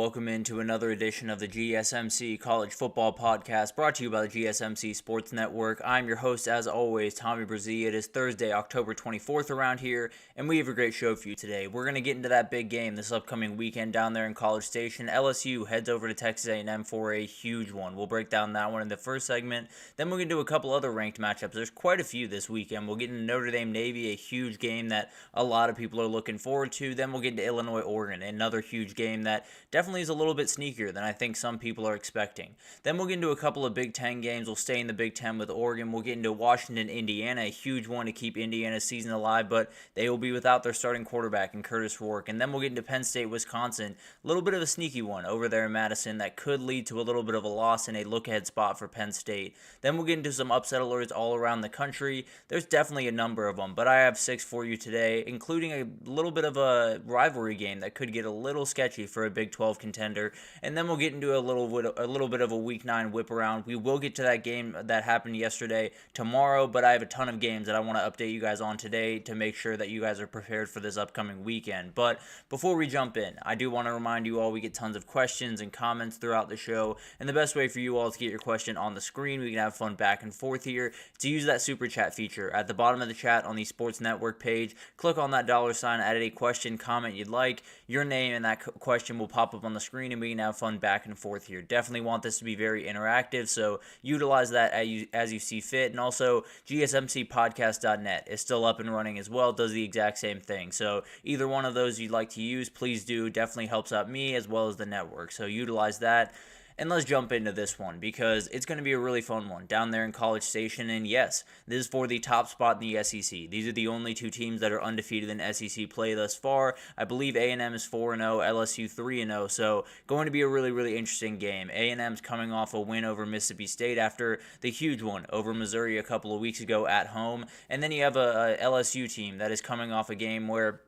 welcome into another edition of the GSMC College Football Podcast, brought to you by the GSMC Sports Network. I'm your host, as always, Tommy Brzee. It is Thursday, October 24th around here, and we have a great show for you today. We're going to get into that big game this upcoming weekend down there in College Station. LSU heads over to Texas A&M for a huge one. We'll break down that one in the first segment. Then we're going to do a couple other ranked matchups. There's quite a few this weekend. We'll get into Notre Dame and Navy, a huge game that a lot of people are looking forward to. Then we'll get into Illinois-Oregon, another huge game that definitely is a little bit sneakier than I think some people are expecting. Then we'll get into a couple of Big Ten games. We'll stay in the Big Ten with Oregon. We'll get into Washington, Indiana, a huge one to keep Indiana's season alive, but they will be without their starting quarterback in Curtis Rourke. And then we'll get into Penn State, Wisconsin, a little bit of a sneaky one over there in Madison that could lead to a little bit of a loss and a look-ahead spot for Penn State. Then we'll get into some upset alerts all around the country. There's definitely a number of them, but I have 6 for you today, including a little bit of a rivalry game that could get a little sketchy for a Big 12 contender. And then we'll get into a little bit of a Week 9 whip around. We will get to that game that happened yesterday tomorrow, but I have a ton of games that I want to update you guys on today to make sure that you guys are prepared for this upcoming weekend. But before we jump in, I do want to remind you all we get tons of questions and comments throughout the show, and the best way for you all to get your question on the screen, we can have fun back and forth here, to use that super chat feature at the bottom of the chat on the Sports Network page. Click on that $, add a question, comment you'd like. Your name and that question will pop up on the screen, and we can have fun back and forth here. Definitely want this to be very interactive, so utilize that as you see fit. And also, GSMCpodcast.net is still up and running as well. It does the exact same thing. So either one of those you'd like to use, please do. Definitely helps out me as well as the network. So utilize that. And let's jump into this one because it's going to be a really fun one down there in College Station. And yes, this is for the top spot in the SEC. These are the only two teams that are undefeated in SEC play thus far. I believe A&M is 4-0, LSU 3-0. So going to be a really, really interesting game. A&M's coming off a win over Mississippi State after the huge one over Missouri a couple of weeks ago at home. And then you have a LSU team that is coming off a game where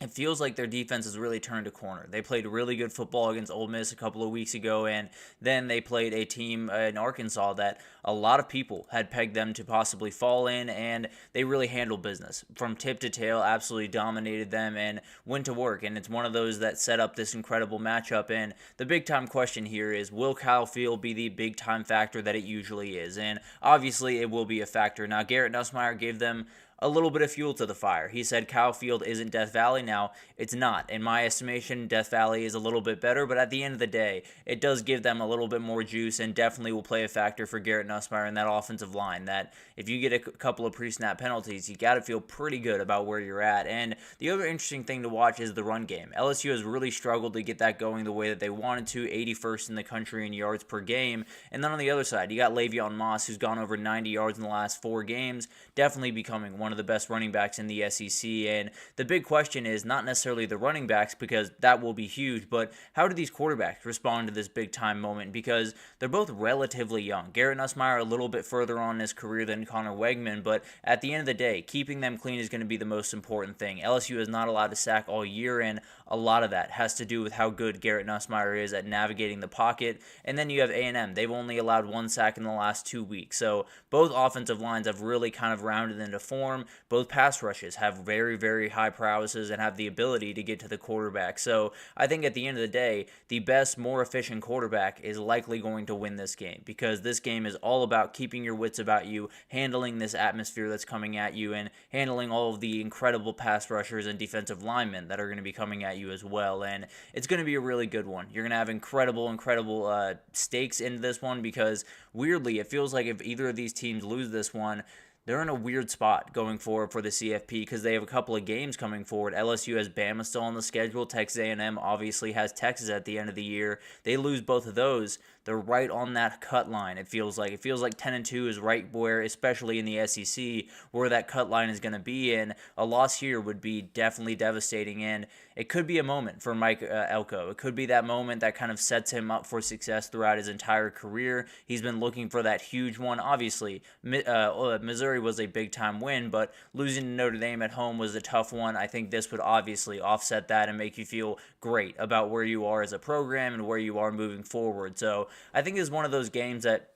it feels like their defense has really turned a corner. They played really good football against Ole Miss a couple of weeks ago, and then they played a team in Arkansas that a lot of people had pegged them to possibly fall in, and they really handled business. From tip to tail, absolutely dominated them and went to work, and it's one of those that set up this incredible matchup. And the big-time question here is, will Kyle Field be the big-time factor that it usually is? And obviously, it will be a factor. Now, Garrett Nussmeier gave them a little bit of fuel to the fire. He said Kyle Field isn't Death Valley. Now, it's not. In my estimation, Death Valley is a little bit better, but at the end of the day, it does give them a little bit more juice and definitely will play a factor for Garrett Nussmeier in that offensive line, that if you get a couple of pre-snap penalties, you got to feel pretty good about where you're at. And the other interesting thing to watch is the run game. LSU has really struggled to get that going the way that they wanted to, 81st in the country in yards per game. And then on the other side, you got Le'Veon Moss, who's gone over 90 yards in the last 4 games, definitely becoming one of the best running backs in the SEC. And the big question is not necessarily the running backs, because that will be huge, but how do these quarterbacks respond to this big time moment? Because they're both relatively young. Garrett Nussmeier a little bit further on in his career than Connor Wegman, but at the end of the day, keeping them clean is going to be the most important thing. LSU is not allowed to sack all year, and a lot of that has to do with how good Garrett Nussmeier is at navigating the pocket. And then you have A&M. They've only allowed 1 sack in the last 2 weeks. So both offensive lines have really kind of rounded into form. Both pass rushes have very, very high prowesses and have the ability to get to the quarterback. So I think at the end of the day, the best, more efficient quarterback is likely going to win this game, because this game is all about keeping your wits about you, handling this atmosphere that's coming at you, and handling all of the incredible pass rushers and defensive linemen that are going to be coming at you as well. And it's going to be a really good one. You're going to have incredible stakes into this one, because weirdly, it feels like if either of these teams lose this one, they're in a weird spot going forward for the CFP, because they have a couple of games coming forward. LSU has Bama still on the schedule. Texas A&M obviously has Texas at the end of the year. They lose both of those, they're right on that cut line. It feels like 10-2 is right where, especially in the SEC, where that cut line is going to be. And a loss here would be definitely devastating. And it could be a moment for Mike Elko. It could be that moment that kind of sets him up for success throughout his entire career. He's been looking for that huge one. Obviously, Missouri was a big-time win, but losing to Notre Dame at home was a tough one. I think this would obviously offset that and make you feel great about where you are as a program and where you are moving forward. So I think it's one of those games that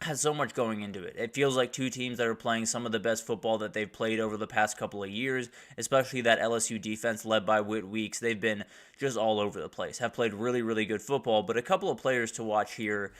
has so much going into it. It feels like two teams that are playing some of the best football that they've played over the past couple of years, especially that LSU defense led by Whit Weeks. They've been just all over the place, have played really, really good football, but a couple of players to watch here.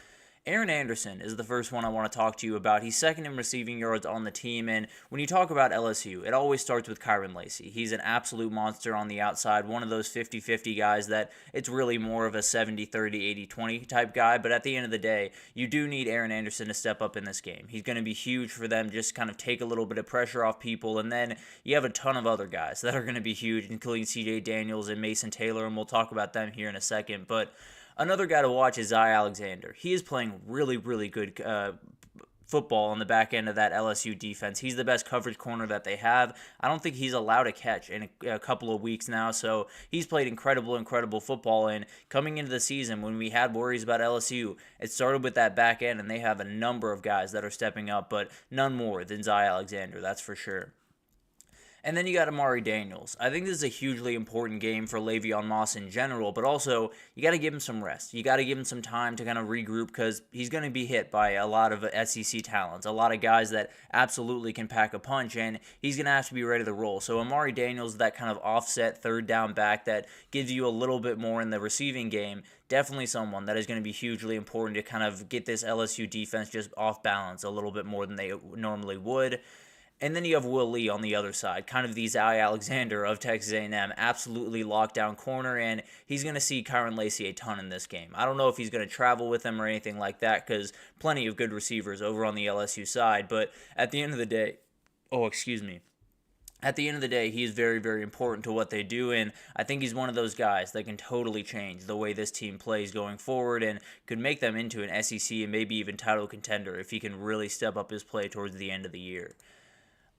Aaron Anderson is the first one I want to talk to you about. He's second in receiving yards on the team, and when you talk about LSU, it always starts with Kyren Lacy. He's an absolute monster on the outside, one of those 50-50 guys that it's really more of a 70-30, 80-20 type guy, but at the end of the day, you do need Aaron Anderson to step up in this game. He's going to be huge for them, just kind of take a little bit of pressure off people, and then you have a ton of other guys that are going to be huge, including CJ Daniels and Mason Taylor, and we'll talk about them here in a second, but another guy to watch is Zy Alexander. He is playing really, really good football on the back end of that LSU defense. He's the best coverage corner that they have. I don't think he's allowed a catch in a couple of weeks now, so he's played incredible football. And coming into the season, when we had worries about LSU, it started with that back end, and they have a number of guys that are stepping up, but none more than Zy Alexander, that's for sure. And then you got Amari Daniels. I think this is a hugely important game for Le'Veon Moss in general, but also you got to give him some rest. You got to give him some time to kind of regroup because he's going to be hit by a lot of SEC talents, a lot of guys that absolutely can pack a punch, and he's going to have to be ready to roll. So Amari Daniels, that kind of offset third down back that gives you a little bit more in the receiving game, definitely someone that is going to be hugely important to kind of get this LSU defense just off balance a little bit more than they normally would. And then you have Will Lee on the other side, kind of the Zy Alexander of Texas A&M, absolutely lockdown corner, and he's going to see Kyren Lacy a ton in this game. I don't know if he's going to travel with him or anything like that because plenty of good receivers over on the LSU side, but at the end of the day, at the end of the day, he is very, very important to what they do, and I think he's one of those guys that can totally change the way this team plays going forward and could make them into an SEC and maybe even title contender if he can really step up his play towards the end of the year.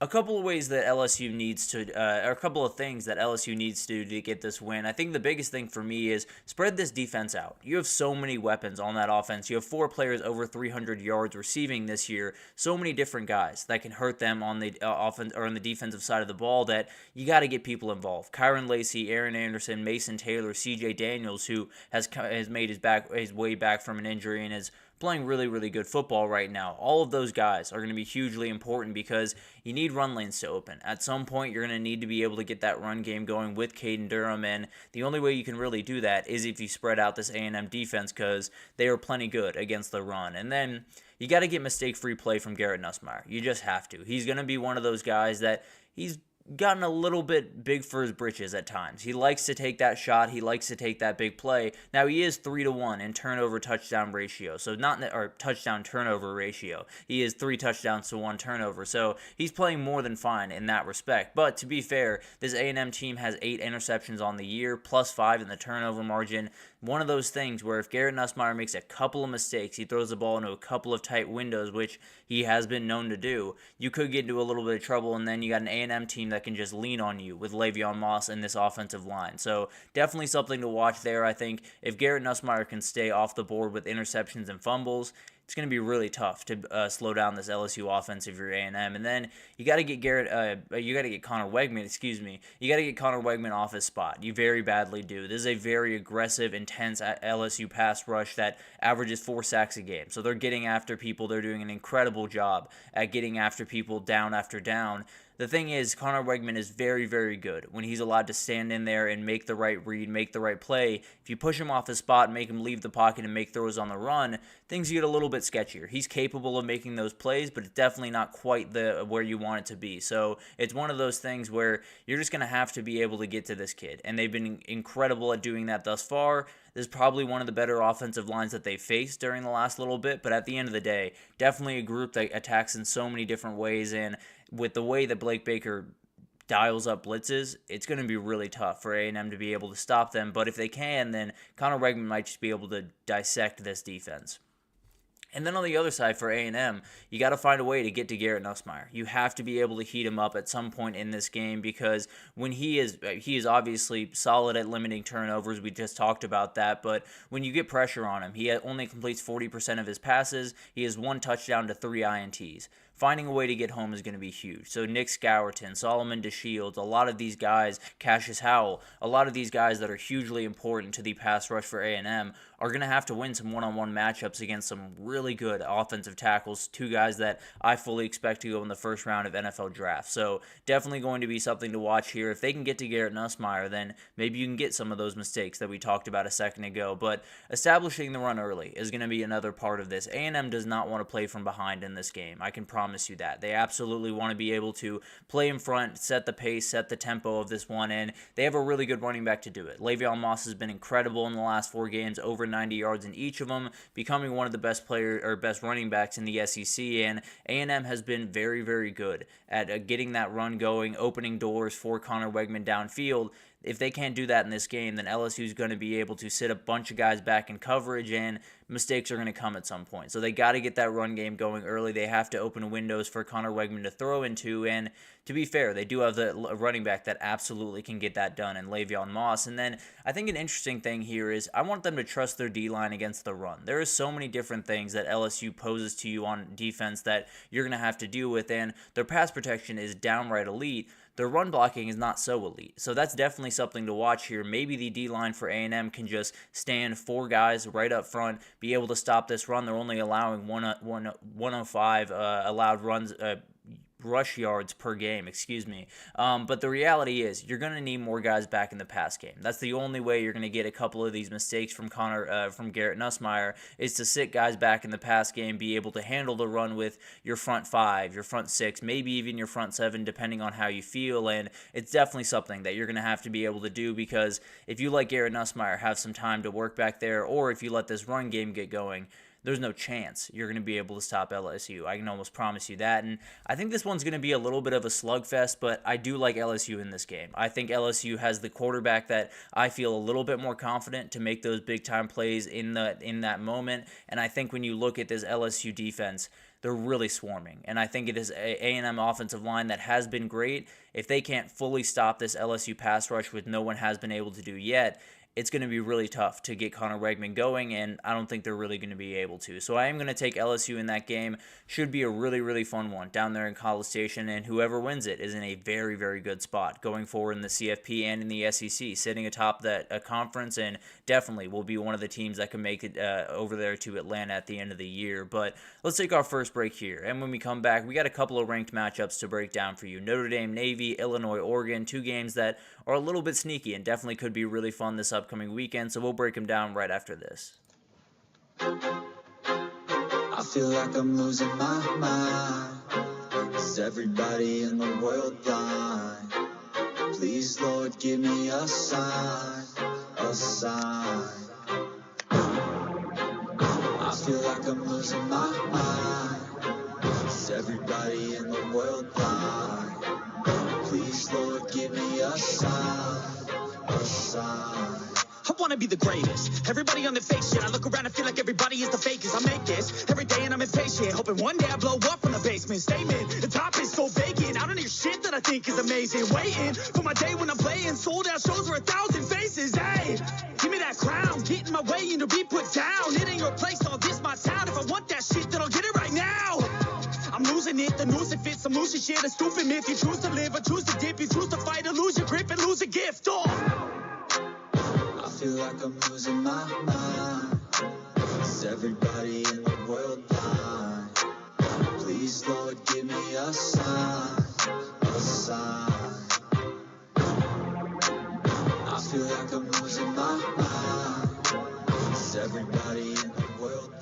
A couple of ways that LSU needs to, or a couple of things that LSU needs to do to get this win. I think the biggest thing for me is spread this defense out. You have so many weapons on that offense. You have 4 players over 300 yards receiving this year. So many different guys that can hurt them on the offense or on the defensive side of the ball that you got to get people involved. Kyren Lacy, Aaron Anderson, Mason Taylor, CJ Daniels, who has made his way back from an injury and is playing really, really good football right now. All of those guys are going to be hugely important because you need run lanes to open. At some point, you're going to need to be able to get that run game going with Caden Durham, and the only way you can really do that is if you spread out this A&M defense because they are plenty good against the run. And then you got to get mistake-free play from Garrett Nussmeier. You just have to. He's going to be one of those guys that he's gotten a little bit big for his britches at times. He likes to take that shot. He likes to take that big play. Now, he is 3-1 in turnover-touchdown ratio, so touchdown-turnover ratio. He is 3 touchdowns to 1 turnover, so he's playing more than fine in that respect. But to be fair, this A&M team has 8 interceptions on the year, plus 5 in the turnover margin. One of those things where if Garrett Nussmeier makes a couple of mistakes, he throws the ball into a couple of tight windows, which he has been known to do, you could get into a little bit of trouble, and then you got an A&M team that can just lean on you with Le'Veon Moss and this offensive line. So definitely something to watch there. I think if Garrett Nussmeier can stay off the board with interceptions and fumbles, it's going to be really tough to slow down this LSU offense if you're A&M. And then you got to get Connor Wegman. You got to get Connor Wegman off his spot. You very badly do. This is a very aggressive, intense LSU pass rush that averages 4 sacks a game. So they're getting after people. They're doing an incredible job at getting after people down after down. The thing is, Connor Wegman is very, very good when he's allowed to stand in there and make the right read, make the right play. If you push him off his spot and make him leave the pocket and make throws on the run, things get a little bit sketchier. He's capable of making those plays, but it's definitely not quite where you want it to be. So it's one of those things where you're just going to have to be able to get to this kid, and they've been incredible at doing that thus far. This is probably one of the better offensive lines that they faced during the last little bit, but at the end of the day, definitely a group that attacks in so many different ways, and with the way that Blake Baker dials up blitzes, it's going to be really tough for A&M to be able to stop them, but if they can, then Connor Wegman might just be able to dissect this defense. And then on the other side for A&M, you got to find a way to get to Garrett Nussmeier. You have to be able to heat him up at some point in this game because when he is obviously solid at limiting turnovers. We just talked about that. But when you get pressure on him, he only completes 40% of his passes. He has 1 touchdown to 3 INTs. finding a way to get home is going to be huge. So Nick Scourton, Solomon DeShields, a lot of these guys, Cassius Howell, a lot of these guys that are hugely important to the pass rush for A&M are going to have to win some one-on-one matchups against some really good offensive tackles, two guys that I fully expect to go in the first round of NFL draft. So definitely going to be something to watch here. If they can get to Garrett Nussmeier, then maybe you can get some of those mistakes that we talked about a second ago. But establishing the run early is going to be another part of this. A&M does not want to play from behind in this game. I can promise you that. They absolutely want to be able to play in front, set the pace, set the tempo of this one, and they have a really good running back to do it. Le'Veon Moss has been incredible in the last 4 games, over 90 yards in each of them, becoming one of the best running backs in the SEC, and A&M has been very, very good at getting that run going, opening doors for Connor Wegman downfield. If they can't do that in this game, then LSU is going to be able to sit a bunch of guys back in coverage, and mistakes are going to come at some point. So they got to get that run game going early. They have to open windows for Connor Wegman to throw into, and to be fair, they do have the running back that absolutely can get that done in Le'Veon Moss. And then I think an interesting thing here is I want them to trust their D-line against the run. There are so many different things that LSU poses to you on defense that you're going to have to deal with, and their pass protection is downright elite. Their run blocking is not so elite. So that's definitely something to watch here. Maybe the D-line for A&M can just stand 4 guys right up front, be able to stop this run. They're only allowing 105 allowed rush yards per game, but the reality is you're going to need more guys back in the pass game. That's the only way you're going to get a couple of these mistakes from Garrett Nussmeier, is to sit guys back in the pass game, be able to handle the run with your front 5, your front 6, maybe even your front 7, depending on how you feel, and it's definitely something that you're going to have to be able to do, because if you let Garrett Nussmeier have some time to work back there, or if you let this run game get going, there's no chance you're going to be able to stop LSU. I can almost promise you that. And I think this one's going to be a little bit of a slugfest, but I do like LSU in this game. I think LSU has the quarterback that I feel a little bit more confident to make those big-time plays in that moment. And I think when you look at this LSU defense, they're really swarming. And I think it is A&M offensive line that has been great. If they can't fully stop this LSU pass rush, which no one has been able to do yet, it's going to be really tough to get Connor Wegman going, and I don't think they're really going to be able to. So I am going to take LSU in that game. Should be a really, really fun one down there in College Station, and whoever wins it is in a very, very good spot going forward in the CFP and in the SEC, sitting atop that conference, and definitely will be one of the teams that can make it over there to Atlanta at the end of the year. But let's take our first break here, and when we come back, we got a couple of ranked matchups to break down for you. Notre Dame, Navy, Illinois, Oregon, 2 games that are a little bit sneaky and definitely could be really fun this upcoming weekend, so we'll break them down right after this. I feel like I'm losing my mind. Is everybody in the world blind? Please, Lord, give me a sign, a sign. I feel like I'm losing my mind. Is everybody in the world blind? Please, Lord, give me a sign, a sign. I wanna be the greatest. Everybody on the fake shit. I look around and feel like everybody is the fakest. I make this every day and I'm impatient, hoping one day I blow up from the basement. Statement, the top is so vacant. I don't hear shit that I think is amazing. Waiting for my day when I'm playing sold out shows for 1,000 faces. Hey, give me that crown, get in my way and to be put down. It ain't your place, all this my town. If I want that shit, then I'll get it right now. I'm losing it, the noose it fits. I'm losing shit, a stupid myth. You choose to live or choose to dip. You choose to fight or lose your grip and lose a gift. I feel like I'm losing my mind. Is everybody in the world blind? Please, Lord, give me a sign, a sign. I feel like I'm losing my mind. Is everybody in the world blind?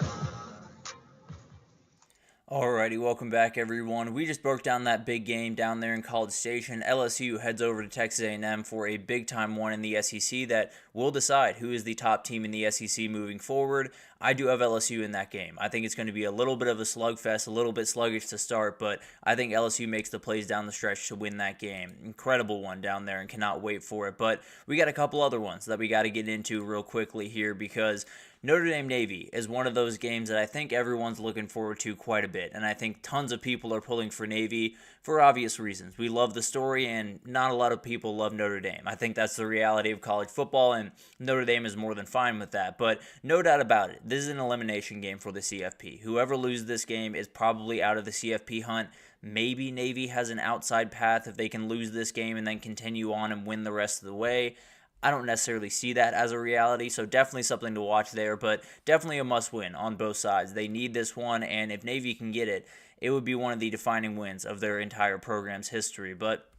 Alrighty, welcome back everyone. We just broke down that big game down there in College Station. LSU heads over to Texas A&M for a big-time one in the SEC that will decide who is the top team in the SEC moving forward. I do have LSU in that game. I think it's going to be a little bit of a slugfest, a little bit sluggish to start, but I think LSU makes the plays down the stretch to win that game. Incredible one down there and cannot wait for it. But we got a couple other ones that we got to get into real quickly here, because Notre Dame Navy is one of those games that I think everyone's looking forward to quite a bit, and I think tons of people are pulling for Navy. for obvious reasons. We love the story, and not a lot of people love Notre Dame. I think that's the reality of college football, and Notre Dame is more than fine with that. But no doubt about it, this is an elimination game for the CFP. Whoever loses this game is probably out of the CFP hunt. Maybe Navy has an outside path if they can lose this game and then continue on and win the rest of the way. I don't necessarily see that as a reality, so definitely something to watch there, but definitely a must-win on both sides. They need this one, and if Navy can get it, it would be one of the defining wins of their entire program's history. But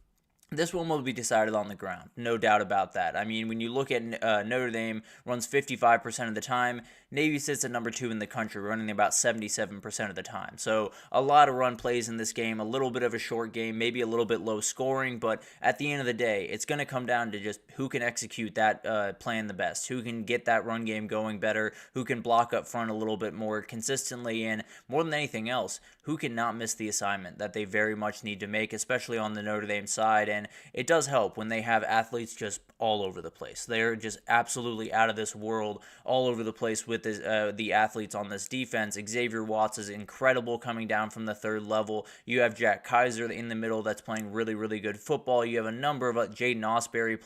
this one will be decided on the ground, no doubt about that. I mean, when you look at Notre Dame runs 55% of the time, Navy sits at number 2 in the country, running about 77% of the time. So a lot of run plays in this game, a little bit of a short game, maybe a little bit low scoring, but at the end of the day, it's going to come down to just who can execute that plan the best, who can get that run game going better, who can block up front a little bit more consistently, and more than anything else, who can not miss the assignment that they very much need to make, especially on the Notre Dame side. And it does help when they have athletes just all over the place. They're just absolutely out of this world, all over the place with the athletes on this defense. Xavier Watts is incredible coming down from the third level. You have Jack Kaiser in the middle that's playing really, really good football. You have a number of Jaden Osbury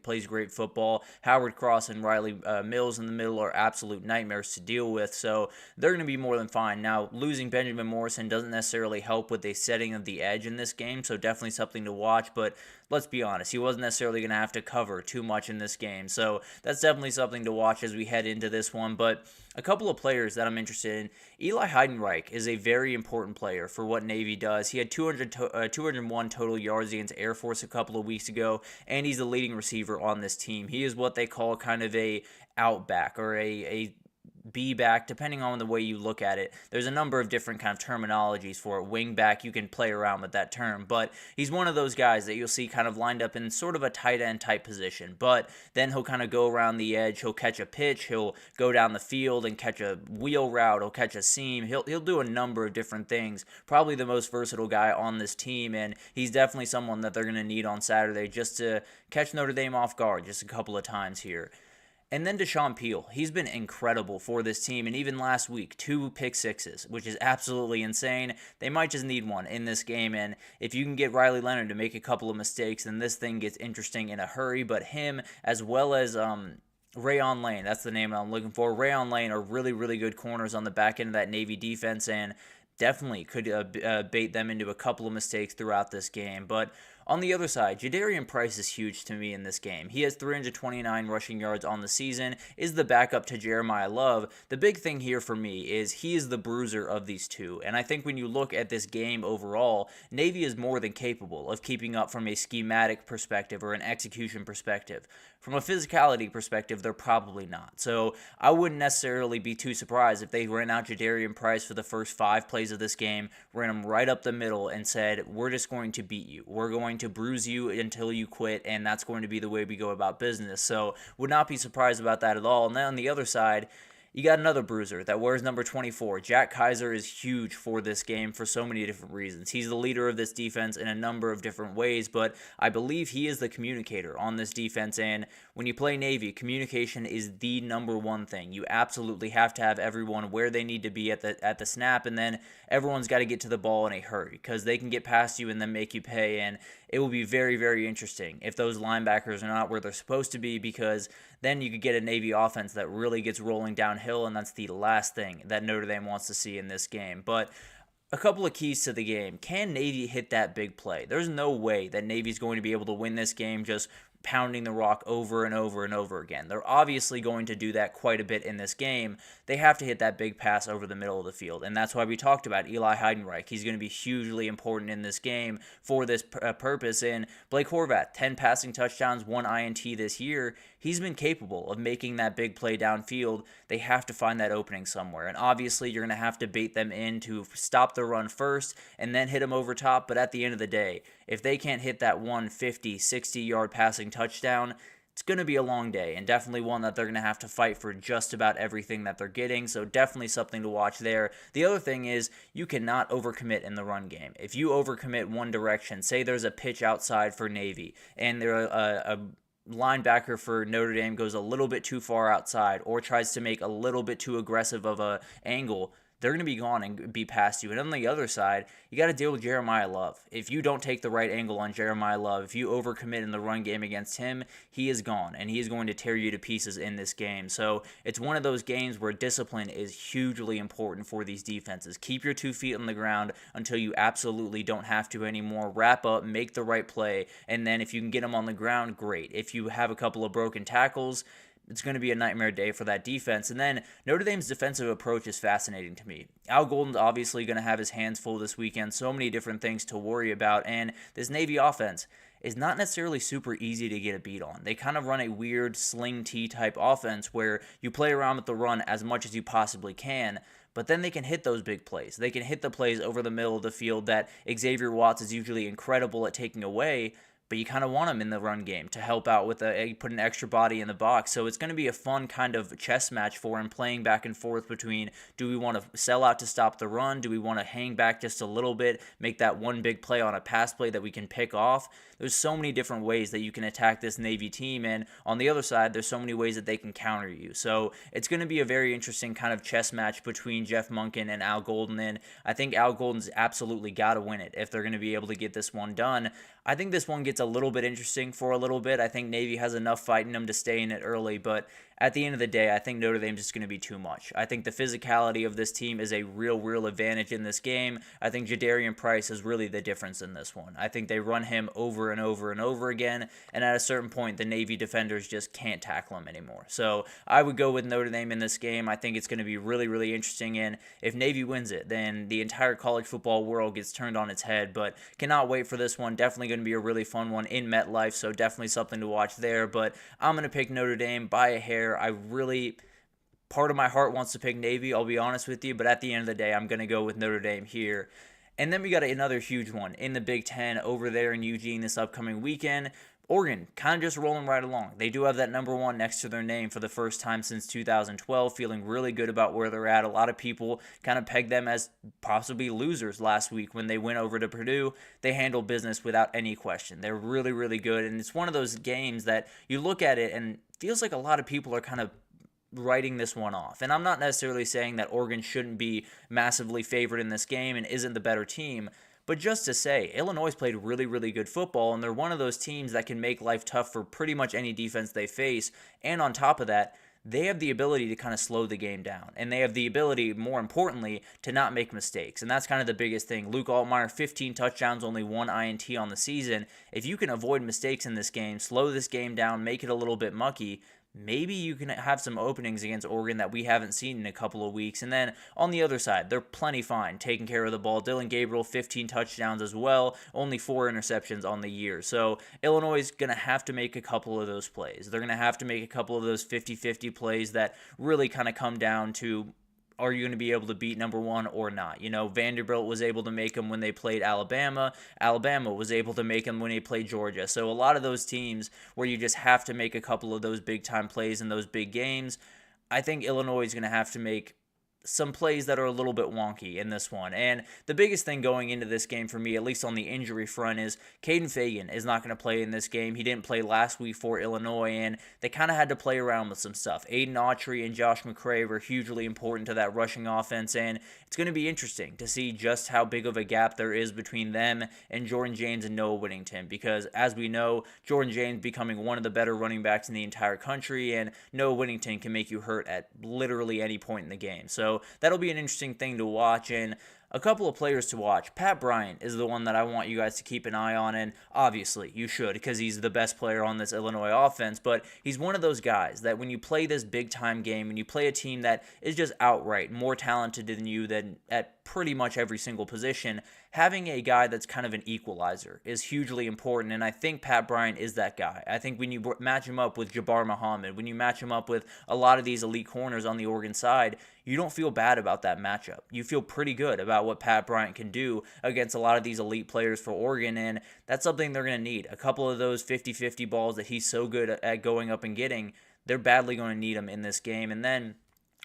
plays great football. Howard Cross and Riley Mills in the middle are absolute nightmares to deal with. So they're going to be more than fine. Now, losing Benjamin Morrison doesn't necessarily help with the setting of the edge in this game, so definitely something to watch. But let's be honest, he wasn't necessarily going to have to cover too much in this game. So that's definitely something to watch as we head into this one. But a couple of players that I'm interested in. Eli Heidenreich is a very important player for what Navy does. He had 201 total yards against Air Force a couple of weeks ago, and he's the leading receiver on this team. He is what they call kind of a outback or a B-back, depending on the way you look at it. There's a number of different kind of terminologies for it. Wing-back, you can play around with that term, but he's one of those guys that you'll see kind of lined up in sort of a tight end type position, but then he'll kind of go around the edge, he'll catch a pitch, he'll go down the field and catch a wheel route, he'll catch a seam, he'll do a number of different things. Probably the most versatile guy on this team, and he's definitely someone that they're going to need on Saturday just to catch Notre Dame off guard just a couple of times here. And then Deshaun Peel, he's been incredible for this team, and even last week, 2 pick sixes, which is absolutely insane. They might just need one in this game, and if you can get Riley Leonard to make a couple of mistakes, then this thing gets interesting in a hurry. But him, as well as Rayon Lane, that's the name I'm looking for. Rayon Lane are really, really good corners on the back end of that Navy defense, and definitely could bait them into a couple of mistakes throughout this game. But on the other side, Jadarian Price is huge to me in this game. He has 329 rushing yards on the season, is the backup to Jeremiah Love. The big thing here for me is he is the bruiser of these two, and I think when you look at this game overall, Navy is more than capable of keeping up from a schematic perspective or an execution perspective. From a physicality perspective, they're probably not. So I wouldn't necessarily be too surprised if they ran out Jadarian Price for the first 5 plays of this game, ran him right up the middle and said, we're just going to beat you. We're going to bruise you until you quit, and that's going to be the way we go about business. So would not be surprised about that at all. And then on the other side, you got another bruiser that wears number 24. Jack Kaiser is huge for this game for so many different reasons. He's the leader of this defense in a number of different ways, but I believe he is the communicator on this defense, and when you play Navy, communication is the number one thing. You absolutely have to have everyone where they need to be at the snap, and then everyone's got to get to the ball in a hurry because they can get past you and then make you pay, and it will be very, very interesting if those linebackers are not where they're supposed to be, because then you could get a Navy offense that really gets rolling downhill, and that's the last thing that Notre Dame wants to see in this game. But a couple of keys to the game. Can Navy hit that big play? There's no way that Navy's going to be able to win this game just pounding the rock over and over and over again. They're obviously going to do that quite a bit in this game. They have to hit that big pass over the middle of the field, and that's why we talked about Eli Heidenreich. He's going to be hugely important in this game for this purpose, and Blake Horvath, 10 passing touchdowns, 1 INT this year. He's been capable of making that big play downfield. They have to find that opening somewhere, and obviously you're going to have to bait them in to stop the run first and then hit them over top, but at the end of the day, if they can't hit that 150, 60-yard passing touchdown, it's going to be a long day, and definitely one that they're going to have to fight for just about everything that they're getting, so definitely something to watch there. The other thing is you cannot overcommit in the run game. If you overcommit one direction, say there's a pitch outside for Navy, and they're a linebacker for Notre Dame goes a little bit too far outside or tries to make a little bit too aggressive of a angle, they're going to be gone and be past you. And on the other side, you got to deal with Jeremiah Love. If you don't take the right angle on Jeremiah Love, if you overcommit in the run game against him, he is gone, and he is going to tear you to pieces in this game. So it's one of those games where discipline is hugely important for these defenses. Keep your 2 feet on the ground until you absolutely don't have to anymore. Wrap up, make the right play, and then if you can get them on the ground, great. If you have a couple of broken tackles, it's going to be a nightmare day for that defense. And then Notre Dame's defensive approach is fascinating to me. Al Golden's obviously going to have his hands full this weekend. So many different things to worry about. And this Navy offense is not necessarily super easy to get a beat on. They kind of run a weird sling T type offense where you play around with the run as much as you possibly can, but then they can hit those big plays. They can hit the plays over the middle of the field that Xavier Watts is usually incredible at taking away, but you kind of want him in the run game to help out with put an extra body in the box. So it's going to be a fun kind of chess match for him, playing back and forth between, do we want to sell out to stop the run? Do we want to hang back just a little bit, make that one big play on a pass play that we can pick off? There's so many different ways that you can attack this Navy team, and on the other side, there's so many ways that they can counter you. So it's going to be a very interesting kind of chess match between Jeff Monken and Al Golden, and I think Al Golden's absolutely got to win it if they're going to be able to get this one done. I think this one gets a little bit interesting for a little bit. I think Navy has enough fight in them to stay in it early, but at the end of the day, I think Notre Dame's just going to be too much. I think the physicality of this team is a real advantage in this game. I think Jadarian Price is really the difference in this one. I think they run him over and over again, and at a certain point, the Navy defenders just can't tackle him anymore. So I would go with Notre Dame in this game. I think it's going to be really interesting, and if Navy wins it, then the entire college football world gets turned on its head, but cannot wait for this one. Definitely going to be a really fun one in MetLife, so definitely something to watch there, but I'm going to pick Notre Dame by a hair. Part of my heart wants to pick Navy, I'll be honest with you, but at the end of the day, I'm going to go with Notre Dame here. And then we got another huge one in the Big Ten over there in Eugene this upcoming weekend. Oregon, kind of just rolling right along. They do have that number 1 next to their name for the first time since 2012, feeling really good about where they're at. A lot of people kind of pegged them as possibly losers last week when they went over to Purdue. They handled business without any question. They're really good, and it's one of those games that you look at it and feels like a lot of people are kind of writing this one off. And I'm not necessarily saying that Oregon shouldn't be massively favored in this game and isn't the better team, but just to say, Illinois played really good football, and they're one of those teams that can make life tough for pretty much any defense they face. And on top of that, they have the ability to kind of slow the game down. And they have the ability, more importantly, to not make mistakes. And that's kind of the biggest thing. Luke Altmaier, 15 touchdowns, only 1 INT on the season. If you can avoid mistakes in this game, slow this game down, make it a little bit mucky, maybe you can have some openings against Oregon that we haven't seen in a couple of weeks. And then on the other side, they're plenty fine taking care of the ball. Dylan Gabriel, 15 touchdowns as well, only 4 interceptions on the year. So Illinois is going to have to make a couple of those plays. They're going to have to make a couple of those 50-50 plays that really kind of come down to, are you going to be able to beat number 1 or not? You know, Vanderbilt was able to make them when they played Alabama. Alabama was able to make them when they played Georgia. So a lot of those teams where you just have to make a couple of those big-time plays in those big games, I think Illinois is going to have to make some plays that are a little bit wonky in this one. And the biggest thing going into this game for me, at least on the injury front, is Caden Fagan is not going to play in this game. He didn't play last week for Illinois, and they kind of had to play around with some stuff. Aiden Autry and Josh McCray were hugely important to that rushing offense, and it's going to be interesting to see just how big of a gap there is between them and Jordan James and Noah Whittington, because as we know, Jordan James becoming one of the better running backs in the entire country, and Noah Whittington can make you hurt at literally any point in the game. So that'll be an interesting thing to watch. And a couple of players to watch. Pat Bryant is the one that I want you guys to keep an eye on, and obviously you should, because he's the best player on this Illinois offense, but he's one of those guys that when you play this big-time game, when you play a team that is just outright more talented than you than at pretty much every single position, having a guy that's kind of an equalizer is hugely important, and I think Pat Bryant is that guy. I think when you match him up with Jabbar Muhammad, when you match him up with a lot of these elite corners on the Oregon side, you don't feel bad about that matchup. You feel pretty good about what Pat Bryant can do against a lot of these elite players for Oregon, and that's something they're going to need. A couple of those 50-50 balls that he's so good at going up and getting, they're badly going to need him in this game. And then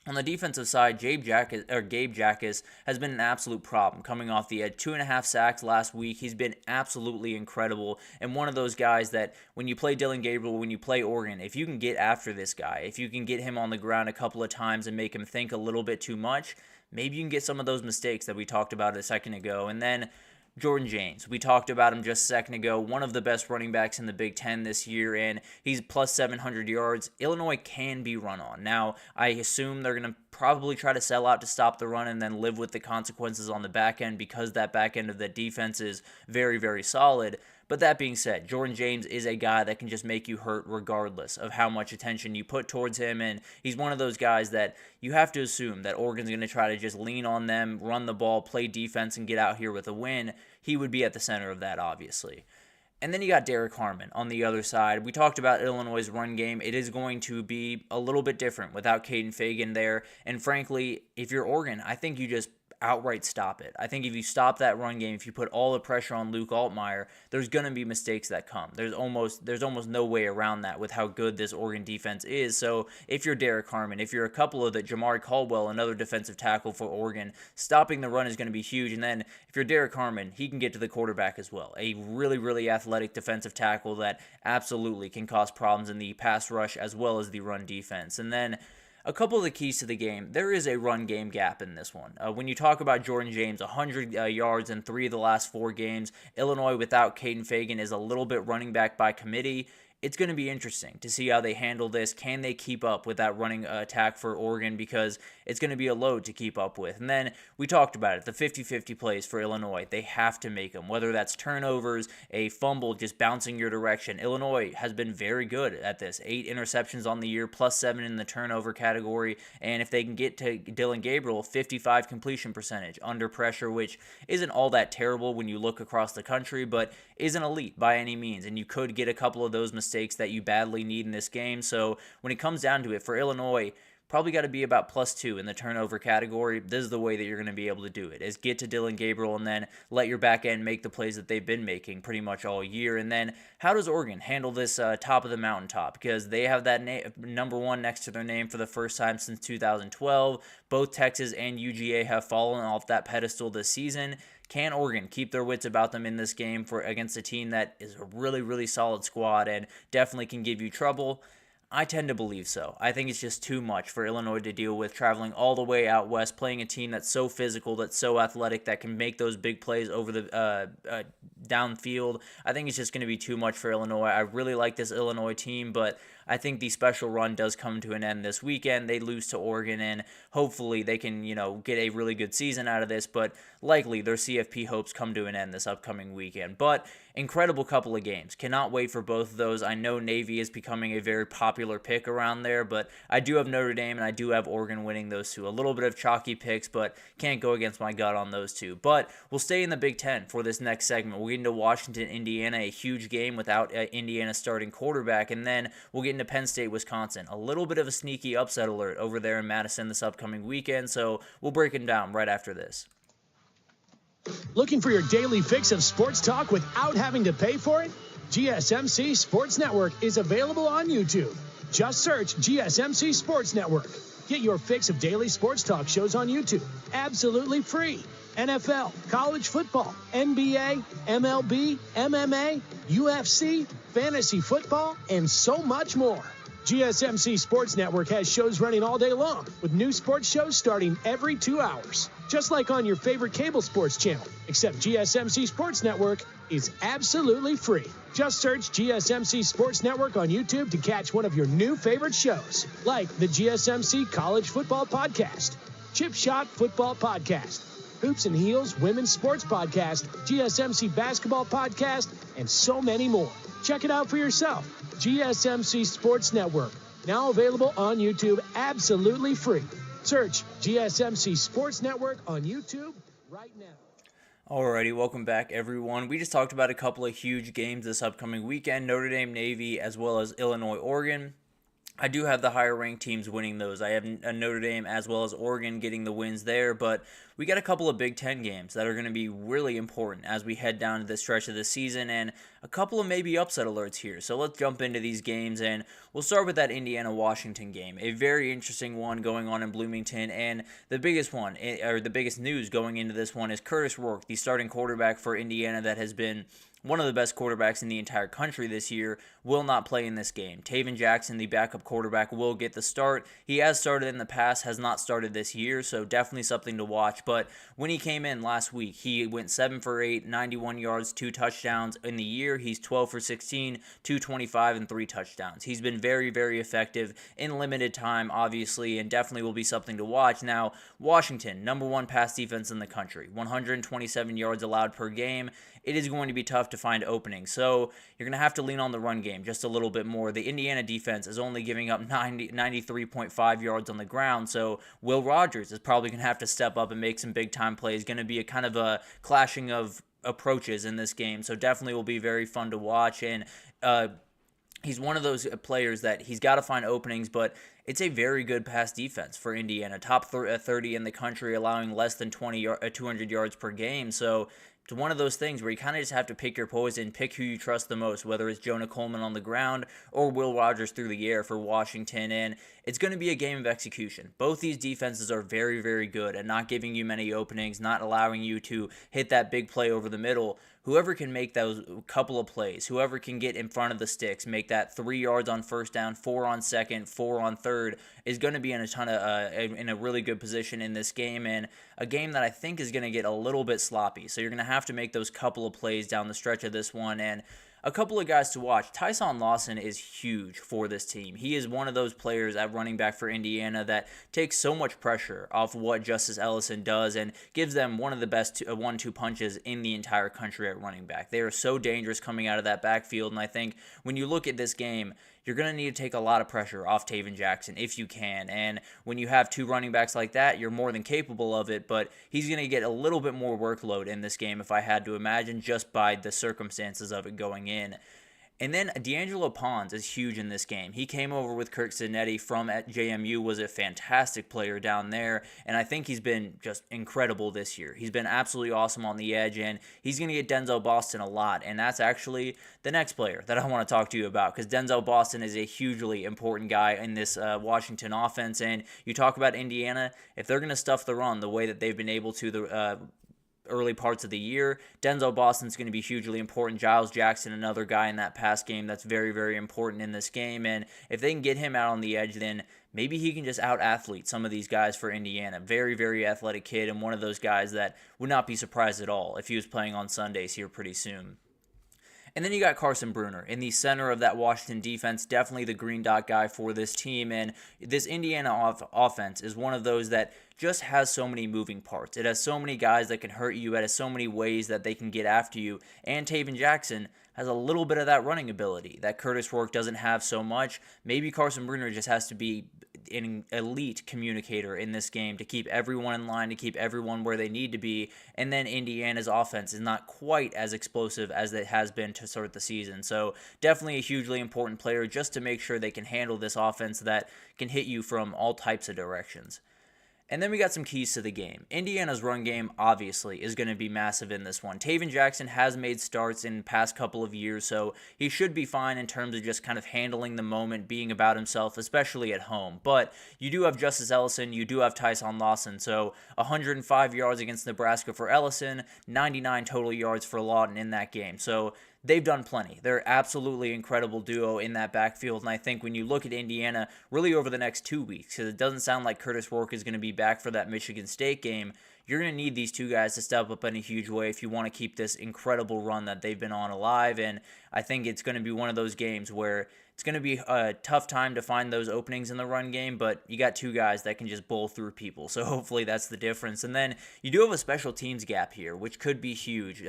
on the defensive side, Gabe Jackas has been an absolute problem coming off the edge. 2.5 sacks last week. He's been absolutely incredible, and one of those guys that when you play Dylan Gabriel, when you play Oregon, if you can get after this guy, if you can get him on the ground a couple of times and make him think a little bit too much, maybe you can get some of those mistakes that we talked about a second ago. And then Jordan James, we talked about him just a second ago, one of the best running backs in the Big Ten this year, and he's plus 700 yards. Illinois can be run on. Now, I assume they're going to probably try to sell out to stop the run and then live with the consequences on the back end because that back end of the defense is very, very solid. But that being said, Jordan James is a guy that can just make you hurt regardless of how much attention you put towards him, and he's one of those guys that you have to assume that Oregon's going to try to just lean on them, run the ball, play defense, and get out here with a win. He would be at the center of that, obviously. And then you got Derek Harmon on the other side. We talked about Illinois' run game. It is going to be a little bit different without Caden Fagan there, and frankly, if you're Oregon, I think you just outright stop it. I think if you stop that run game, if you put all the pressure on Luke Altmaier, there's going to be mistakes that come. There's almost no way around that with how good this Oregon defense is. So if you're Derek Harmon, if you're a couple of the Jamari Caldwell, another defensive tackle for Oregon, stopping the run is going to be huge. And then if you're Derek Harmon, he can get to the quarterback as well. A really, really athletic defensive tackle that absolutely can cause problems in the pass rush as well as the run defense. And then a couple of the keys to the game, there is a run game gap in this one. When you talk about Jordan James, 100 yards in 3 of the last 4 games, Illinois without Caden Fagan is a little bit running back by committee. It's going to be interesting to see how they handle this. Can they keep up with that running attack for Oregon? Because it's going to be a load to keep up with. And then we talked about it, the 50-50 plays for Illinois. They have to make them, whether that's turnovers, a fumble, just bouncing your direction. Illinois has been very good at this. 8 interceptions on the year, plus 7 in the turnover category. And if they can get to Dylan Gabriel, 55 completion percentage under pressure, which isn't all that terrible when you look across the country, but isn't elite by any means. And you could get a couple of those mistakes that you badly need in this game. So when it comes down to it, for Illinois, probably got to be about +2 in the turnover category. This is the way that you're going to be able to do it, is get to Dylan Gabriel and then let your back end make the plays that they've been making pretty much all year. And then how does Oregon handle this top of the mountaintop? Because they have that number 1 next to their name for the first time since 2012. Both Texas and UGA have fallen off that pedestal this season. Can Oregon keep their wits about them in this game against a team that is a really, really solid squad and definitely can give you trouble? I tend to believe so. I think it's just too much for Illinois to deal with, traveling all the way out west, playing a team that's so physical, that's so athletic, that can make those big plays over the downfield. I think it's just going to be too much for Illinois. I really like this Illinois team, but I think the special run does come to an end this weekend. They lose to Oregon, and hopefully they can, get a really good season out of this, but likely their CFP hopes come to an end this upcoming weekend. But incredible couple of games. Cannot wait for both of those. I know Navy is becoming a very popular pick around there, but I do have Notre Dame and I do have Oregon winning those two. A little bit of chalky picks, but can't go against my gut on those two. But we'll stay in the Big Ten for this next segment. We'll get into Washington, Indiana, a huge game without Indiana starting quarterback, and then we'll get into Penn State, Wisconsin. A little bit of a sneaky upset alert over there in Madison this upcoming weekend, so we'll break it down right after this. Looking for your daily fix of sports talk without having to pay for it? GSMC Sports Network is available on YouTube. Just search GSMC Sports Network. Get your fix of daily sports talk shows on YouTube, absolutely free. NFL, college football, NBA, MLB, MMA, UFC, fantasy football, and so much more. GSMC Sports Network has shows running all day long, with new sports shows starting every 2 hours. Just like on your favorite cable sports channel, except GSMC Sports Network is absolutely free. Just search GSMC Sports Network on YouTube to catch one of your new favorite shows, like the GSMC College Football Podcast, Chip Shot Football Podcast, Hoops and Heels Women's Sports Podcast, GSMC Basketball Podcast, and so many more. Check it out for yourself. GSMC Sports Network, now available on YouTube absolutely free. Search GSMC Sports Network on YouTube right now. Alrighty, welcome back everyone. We just talked about a couple of huge games this upcoming weekend, Notre Dame, Navy, as well as Illinois, Oregon. I do have the higher ranked teams winning those. I have Notre Dame as well as Oregon getting the wins there, but we got a couple of Big Ten games that are going to be really important as we head down to the stretch of the season, and a couple of maybe upset alerts here. So let's jump into these games, and we'll start with that Indiana-Washington game. A very interesting one going on in Bloomington, and the biggest one, or the biggest news going into this one, is Curtis Rourke, the starting quarterback for Indiana that has been one of the best quarterbacks in the entire country this year, will not play in this game. Taven Jackson, the backup quarterback, will get the start. He has started in the past, has not started this year, so definitely something to watch. But when he came in last week, he went 7 for 8, 91 yards, 2 touchdowns. In the year, he's 12 for 16, 225, and 3 touchdowns. He's been very, very effective in limited time, obviously, and definitely will be something to watch. Now, Washington, number 1 pass defense in the country, 127 yards allowed per game. It is going to be tough to find openings, so you're going to have to lean on the run game just a little bit more. The Indiana defense is only giving up 93.5 yards on the ground, so Will Rogers is probably going to have to step up and make some big-time plays. Going to be a kind of a clashing of approaches in this game, so definitely will be very fun to watch, and he's one of those players that he's got to find openings, but it's a very good pass defense for Indiana. Top 30 in the country, allowing less than 200 yards per game. So it's one of those things where you kind of just have to pick your poison, pick who you trust the most, whether it's Jonah Coleman on the ground or Will Rogers through the air for Washington. And it's going to be a game of execution. Both these defenses are very, very good at not giving you many openings, not allowing you to hit that big play over the middle. Whoever can make those couple of plays, whoever can get in front of the sticks, make that 3 yards on first down, 4 on second, 4 on third, is going to be in a really good position in this game, and a game that I think is going to get a little bit sloppy. So you're going to have to make those couple of plays down the stretch of this one, and a couple of guys to watch. Tyson Lawson is huge for this team. He is one of those players at running back for Indiana that takes so much pressure off what Justice Ellison does and gives them one of the best 1-2 punches in the entire country at running back. They are so dangerous coming out of that backfield, and I think when you look at this game, you're going to need to take a lot of pressure off Taven Jackson if you can. And when you have 2 running backs like that, you're more than capable of it, but he's going to get a little bit more workload in this game if I had to imagine, just by the circumstances of it going in. And then D'Angelo Pons is huge in this game. He came over with Kirk Cinetti from at JMU, was a fantastic player down there, and I think he's been just incredible this year. He's been absolutely awesome on the edge, and he's going to get Denzel Boston a lot, and that's actually the next player that I want to talk to you about, because Denzel Boston is a hugely important guy in this Washington offense, and you talk about Indiana, if they're going to stuff the run the way that they've been able to early parts of the year, Denzel Boston's going to be hugely important. Giles Jackson, another guy in that pass game that's very, very important in this game, and if they can get him out on the edge, then maybe he can just out-athlete some of these guys for Indiana. Very, very athletic kid, and one of those guys that would not be surprised at all if he was playing on Sundays here pretty soon. And then you got Carson Bruner in the center of that Washington defense, definitely the green dot guy for this team. And this Indiana offense is one of those that just has so many moving parts. It has so many guys that can hurt you. It has so many ways that they can get after you. And Taven Jackson has a little bit of that running ability that Curtis Rourke doesn't have so much. Maybe Carson Bruner just has to be an elite communicator in this game to keep everyone in line, to keep everyone where they need to be, and then Indiana's offense is not quite as explosive as it has been to start the season. So definitely a hugely important player just to make sure they can handle this offense that can hit you from all types of directions. And then we got some keys to the game. Indiana's run game, obviously, is going to be massive in this one. Taven Jackson has made starts in the past couple of years, so he should be fine in terms of just kind of handling the moment, being about himself, especially at home. But you do have Justice Ellison, you do have Tyson Lawson, so 105 yards against Nebraska for Ellison, 99 total yards for Lawton in that game. So they've done plenty. They're absolutely incredible duo in that backfield, and I think when you look at Indiana really over the next 2 weeks, because it doesn't sound like Curtis Rourke is going to be back for that Michigan State game, you're going to need these two guys to step up in a huge way if you want to keep this incredible run that they've been on alive, and I think it's going to be one of those games where it's going to be a tough time to find those openings in the run game, but you got two guys that can just bowl through people, so hopefully that's the difference. And then you do have a special teams gap here, which could be huge.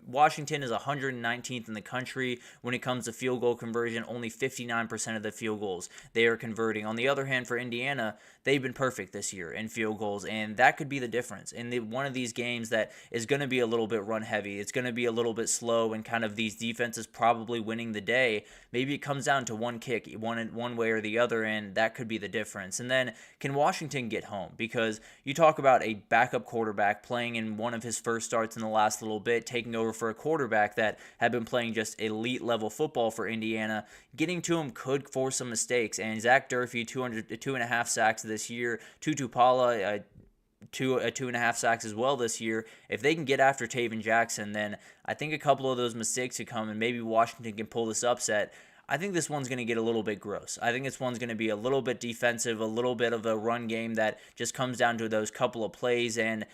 Washington is 119th in the country when it comes to field goal conversion. Only 59% of the field goals they are converting. On the other hand, for Indiana, they've been perfect this year in field goals, and that could be the difference. In one of these games that is going to be a little bit run heavy, it's going to be a little bit slow, and kind of these defenses probably winning the day, maybe it comes down to one kick, one way or the other, and that could be the difference. And then, can Washington get home? Because you talk about a backup quarterback playing in one of his first starts in the last little bit, taking over for a quarterback that had been playing just elite level football for Indiana. Getting to him could force some mistakes, and Zach Durfee, 2.5 sacks this year. Tutu Pala, two and a half sacks as well this year. If they can get after Taven Jackson, then I think a couple of those mistakes could come, and maybe Washington can pull this upset. I think this one's going to get a little bit gross. I think this one's going to be a little bit defensive, a little bit of a run game that just comes down to those couple of plays, and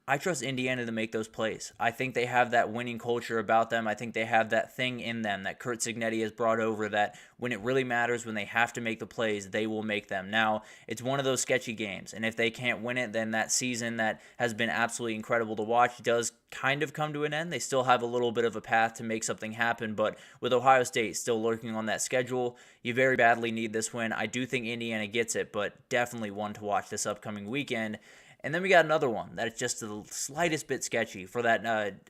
I trust Indiana to make those plays. I think they have that winning culture about them. I think they have that thing in them that Curt Cignetti has brought over, that when it really matters, when they have to make the plays, they will make them. Now, it's one of those sketchy games, and if they can't win it, then that season that has been absolutely incredible to watch does kind of come to an end. They still have a little bit of a path to make something happen, but with Ohio State still lurking on that schedule, you very badly need this win. I do think Indiana gets it, but definitely one to watch this upcoming weekend. And then we got another one that's just the slightest bit sketchy for that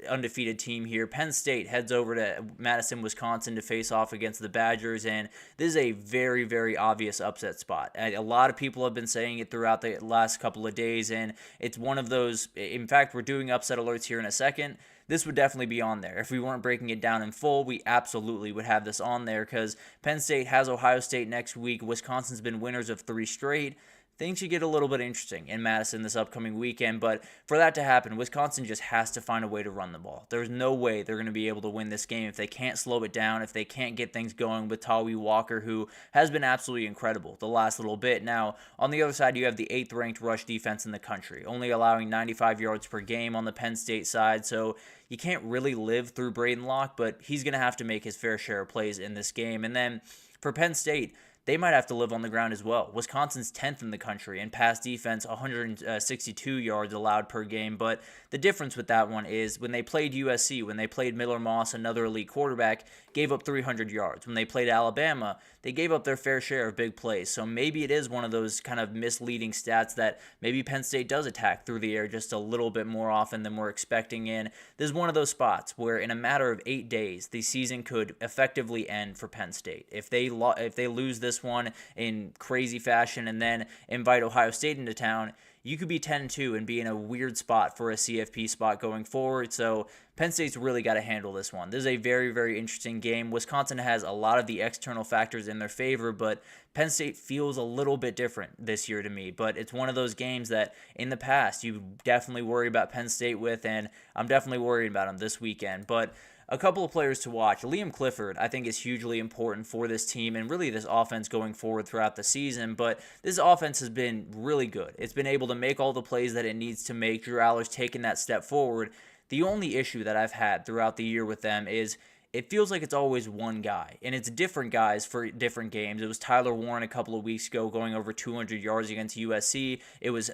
undefeated team here. Penn State heads over to Madison, Wisconsin to face off against the Badgers, and this is a very, very obvious upset spot. A lot of people have been saying it throughout the last couple of days, and it's one of those. In fact, we're doing upset alerts here in a second. This would definitely be on there. If we weren't breaking it down in full, we absolutely would have this on there because Penn State has Ohio State next week. Wisconsin's been winners of 3 straight. Things should get a little bit interesting in Madison this upcoming weekend, but for that to happen, Wisconsin just has to find a way to run the ball. There's no way they're going to be able to win this game if they can't slow it down, if they can't get things going with Tawi Walker, who has been absolutely incredible the last little bit. Now, on the other side, you have the 8th-ranked rush defense in the country, only allowing 95 yards per game on the Penn State side, so you can't really live through Braden Locke, but he's going to have to make his fair share of plays in this game. And then for Penn State, they might have to live on the ground as well. Wisconsin's 10th in the country in pass defense, 162 yards allowed per game. But the difference with that one is when they played USC, when they played Miller Moss, another elite quarterback, gave up 300 yards. When they played Alabama, they gave up their fair share of big plays. So maybe it is one of those kind of misleading stats that maybe Penn State does attack through the air just a little bit more often than we're expecting. And this is one of those spots where in a matter of 8 days, the season could effectively end for Penn State. If they lose this one in crazy fashion and then invite Ohio State into town, you could be 10-2 and be in a weird spot for a CFP spot going forward. So Penn State's really got to handle this one. This is a very, very interesting game. Wisconsin has a lot of the external factors in their favor, but Penn State feels a little bit different this year to me. But it's one of those games that in the past you definitely worry about Penn State with, and I'm definitely worried about them this weekend. But a couple of players to watch. Liam Clifford, I think, is hugely important for this team and really this offense going forward throughout the season. But this offense has been really good. It's been able to make all the plays that it needs to make. Drew Aller's taken that step forward. The only issue that I've had throughout the year with them is it feels like it's always one guy, and it's different guys for different games. It was Tyler Warren a couple of weeks ago going over 200 yards against USC. It was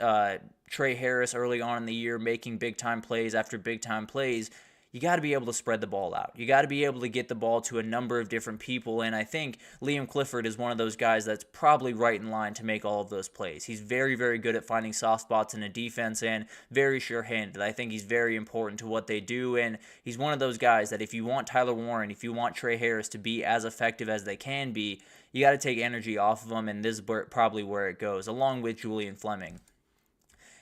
Trey Harris early on in the year making big-time plays after big-time plays. You got to be able to spread the ball out. You got to be able to get the ball to a number of different people, and I think Liam Clifford is one of those guys that's probably right in line to make all of those plays. He's very, very good at finding soft spots in a defense and very sure-handed. I think he's very important to what they do, and he's one of those guys that if you want Tyler Warren, if you want Trey Harris to be as effective as they can be, you got to take energy off of them, and this is probably where it goes, along with Julian Fleming.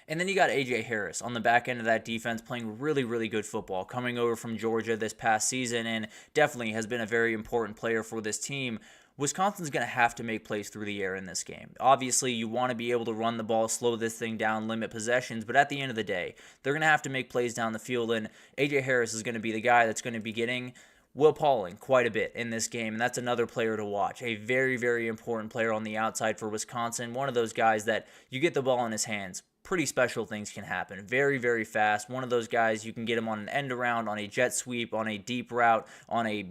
And then you got A.J. Harris on the back end of that defense playing really, really good football, coming over from Georgia this past season and definitely has been a very important player for this team. Wisconsin's going to have to make plays through the air in this game. Obviously, you want to be able to run the ball, slow this thing down, limit possessions, but at the end of the day, they're going to have to make plays down the field, and A.J. Harris is going to be the guy that's going to be getting Will Pauling quite a bit in this game, and that's another player to watch. A very, very important player on the outside for Wisconsin. One of those guys that you get the ball in his hands, pretty special things can happen. Very, very fast. One of those guys you can get him on an end around, on a jet sweep, on a deep route, on a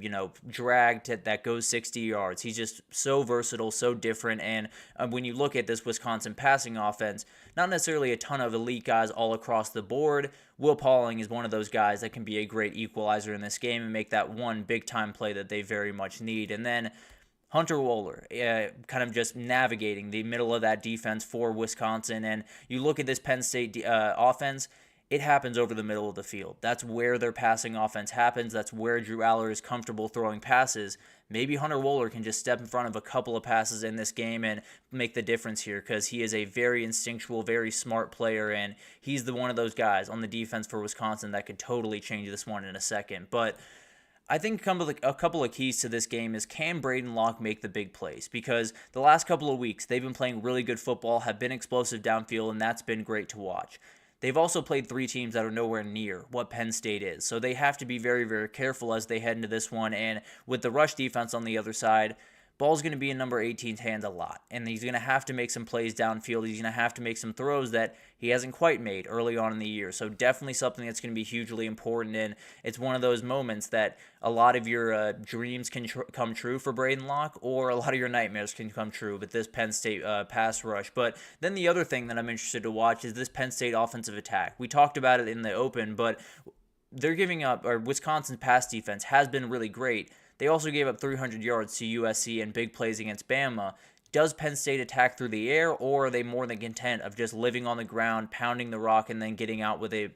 drag that goes 60 yards. He's just so versatile, so different. And when you look at this Wisconsin passing offense, not necessarily a ton of elite guys all across the board. Will Pauling is one of those guys that can be a great equalizer in this game and make that one big time play that they very much need. And then Hunter Wohler, kind of just navigating the middle of that defense for Wisconsin. And you look at this Penn State offense, it happens over the middle of the field. That's where their passing offense happens. That's where Drew Aller is comfortable throwing passes. Maybe Hunter Wohler can just step in front of a couple of passes in this game and make the difference here because he is a very instinctual, very smart player, and he's one of those guys on the defense for Wisconsin that could totally change this one in a second. But I think a couple of keys to this game is, can Braden Locke make the big plays? Because the last couple of weeks, they've been playing really good football, have been explosive downfield, and that's been great to watch. they've also played 3 teams that are nowhere near what Penn State is. So they have to be very, very careful as they head into this one. And with the rush defense on the other side, ball's going to be in number 18's hands a lot, and he's going to have to make some plays downfield. He's going to have to make some throws that he hasn't quite made early on in the year. So definitely something that's going to be hugely important, and it's one of those moments that a lot of your dreams can come true for Braden Locke, or a lot of your nightmares can come true with this Penn State pass rush. But then the other thing that I'm interested to watch is this Penn State offensive attack. We talked about it in the open, but they're giving up, or Wisconsin's pass defense has been really great. They also gave up 300 yards to USC and big plays against Bama. Does Penn State attack through the air, or are they more than content of just living on the ground, pounding the rock, and then getting out with a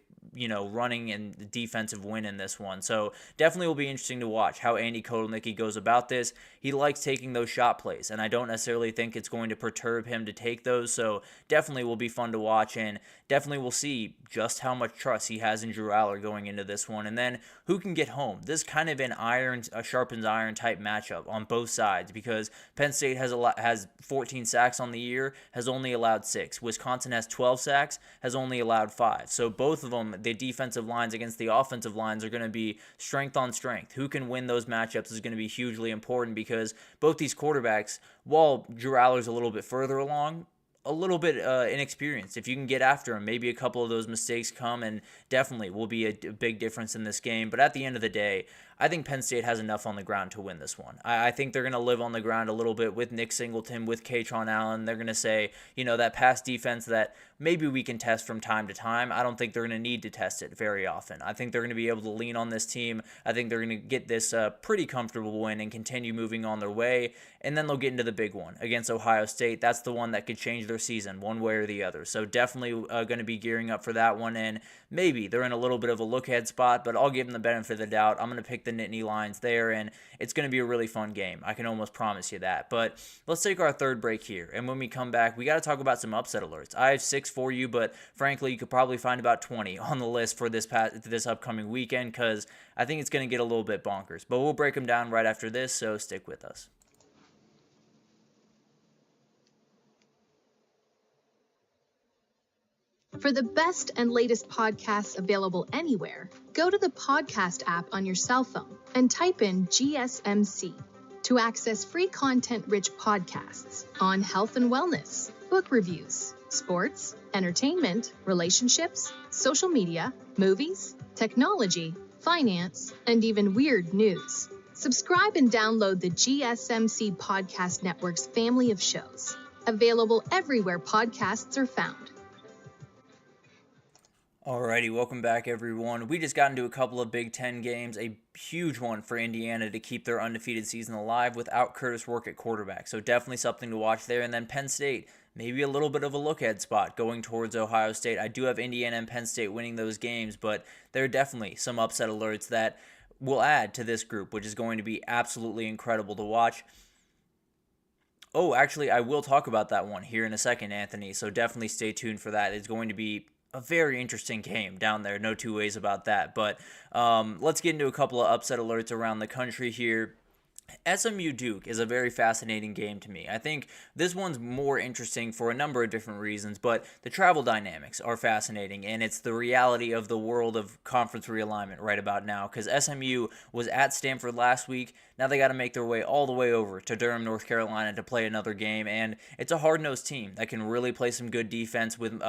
running and defensive win in this one? So definitely will be interesting to watch how Andy Kotelnicki goes about this. He likes taking those shot plays, and I don't necessarily think it's going to perturb him to take those. So definitely will be fun to watch, and definitely we'll see just how much trust he has in Drew Aller going into this one. And then who can get home? This is kind of a sharpens iron type matchup on both sides, because Penn State has 14 sacks on the year, has only allowed 6. Wisconsin has 12 sacks, has only allowed 5. So both of them, the defensive lines against the offensive lines, are going to be strength on strength. Who can win those matchups is going to be hugely important, because both these quarterbacks, while Drew Aller's a little bit further along, a little bit inexperienced. If you can get after him, maybe a couple of those mistakes come, and definitely will be a big difference in this game. But at the end of the day, I think Penn State has enough on the ground to win this one. I think they're going to live on the ground a little bit with Nick Singleton, with Katron Allen. They're going to say, that pass defense that maybe we can test from time to time. I don't think they're going to need to test it very often. I think they're going to be able to lean on this team. I think they're going to get this pretty comfortable win and continue moving on their way. And then they'll get into the big one against Ohio State. That's the one that could change their season one way or the other. So definitely going to be gearing up for that one. And maybe they're in a little bit of a look-ahead spot, but I'll give them the benefit of the doubt. I'm going to pick the Nittany Lions there, and it's going to be a really fun game. I can almost promise you that. But let's take our third break here, and when we come back, we got to talk about some upset alerts. I have 6 for you, but frankly, you could probably find about 20 on the list for this upcoming weekend, because I think it's going to get a little bit bonkers. But we'll break them down right after this, so stick with us. For the best and latest podcasts available anywhere, go to the podcast app on your cell phone and type in GSMC to access free content-rich podcasts on health and wellness, book reviews, sports, entertainment, relationships, social media, movies, technology, finance, and even weird news. Subscribe and download the GSMC Podcast Network's family of shows, available everywhere podcasts are found. Alrighty, welcome back everyone. We just got into a couple of Big Ten games, a huge one for Indiana to keep their undefeated season alive without Curtis Work at quarterback, so definitely something to watch there. And then Penn State, maybe a little bit of a look-ahead spot going towards Ohio State. I do have Indiana and Penn State winning those games, but there are definitely some upset alerts that will add to this group, which is going to be absolutely incredible to watch. Oh, actually, I will talk about that one here in a second, Anthony, so definitely stay tuned for that. It's going to be a very interesting game down there, no two ways about that. But let's get into a couple of upset alerts around the country here. SMU Duke is a very fascinating game to me. I think this one's more interesting for a number of different reasons, but the travel dynamics are fascinating, and it's the reality of the world of conference realignment right about now, because SMU was at Stanford last week. Now they got to make their way all the way over to Durham, North Carolina to play another game, and it's a hard-nosed team that can really play some good defense with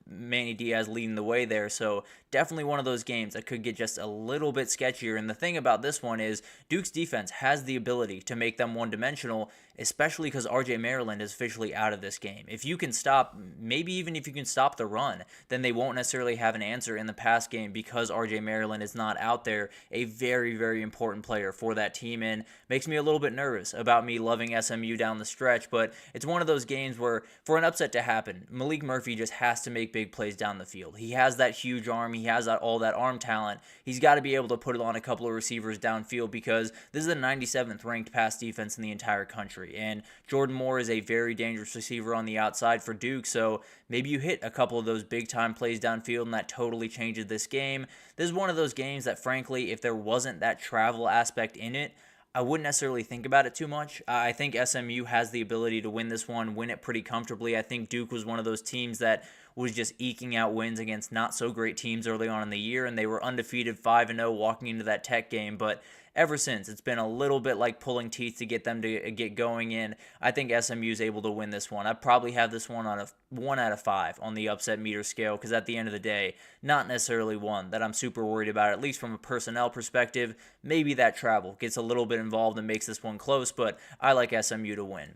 Manny Diaz leading the way there. So definitely one of those games that could get just a little bit sketchier. And the thing about this one is Duke's defense has the ability to make them one-dimensional, especially because RJ Maryland is officially out of this game. If you can stop, maybe even if you can stop the run, then they won't necessarily have an answer in the pass game because RJ Maryland is not out there, a very, very important player for that team, and makes me a little bit nervous about me loving SMU down the stretch. But it's one of those games where for an upset to happen, Malik Murphy just has to make big plays down the field. He has that huge arm. He has all that arm talent. He's got to be able to put it on a couple of receivers downfield, because this is the 97th ranked pass defense in the entire country. And Jordan Moore is a very dangerous receiver on the outside for Duke, so maybe you hit a couple of those big-time plays downfield, and that totally changes this game. This is one of those games that, frankly, if there wasn't that travel aspect in it, I wouldn't necessarily think about it too much. I think SMU has the ability to win this one, win it pretty comfortably. I think Duke was one of those teams that was just eking out wins against not so great teams early on in the year, and they were undefeated 5-0 walking into that Tech game, but ever since, it's been a little bit like pulling teeth to get them to get going in. I think SMU is able to win this one. I probably have this one on a 1 out of 5 on the upset meter scale, because at the end of the day, not necessarily one that I'm super worried about, at least from a personnel perspective. Maybe that travel gets a little bit involved and makes this one close, but I like SMU to win.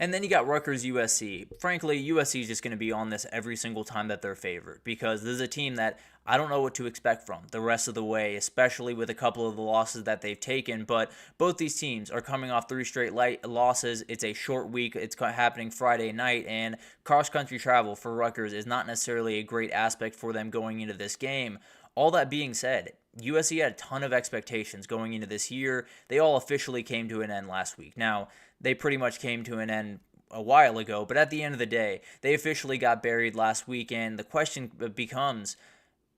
And then you got Rutgers USC. Frankly, USC is just going to be on this every single time that they're favored, because this is a team that I don't know what to expect from the rest of the way, especially with a couple of the losses that they've taken. But both these teams are coming off 3 straight losses. It's a short week. It's happening Friday night, and cross-country travel for Rutgers is not necessarily a great aspect for them going into this game. All that being said, USC had a ton of expectations going into this year. They all officially came to an end last week. Now, they pretty much came to an end a while ago, but at the end of the day, they officially got buried last weekend. The question becomes,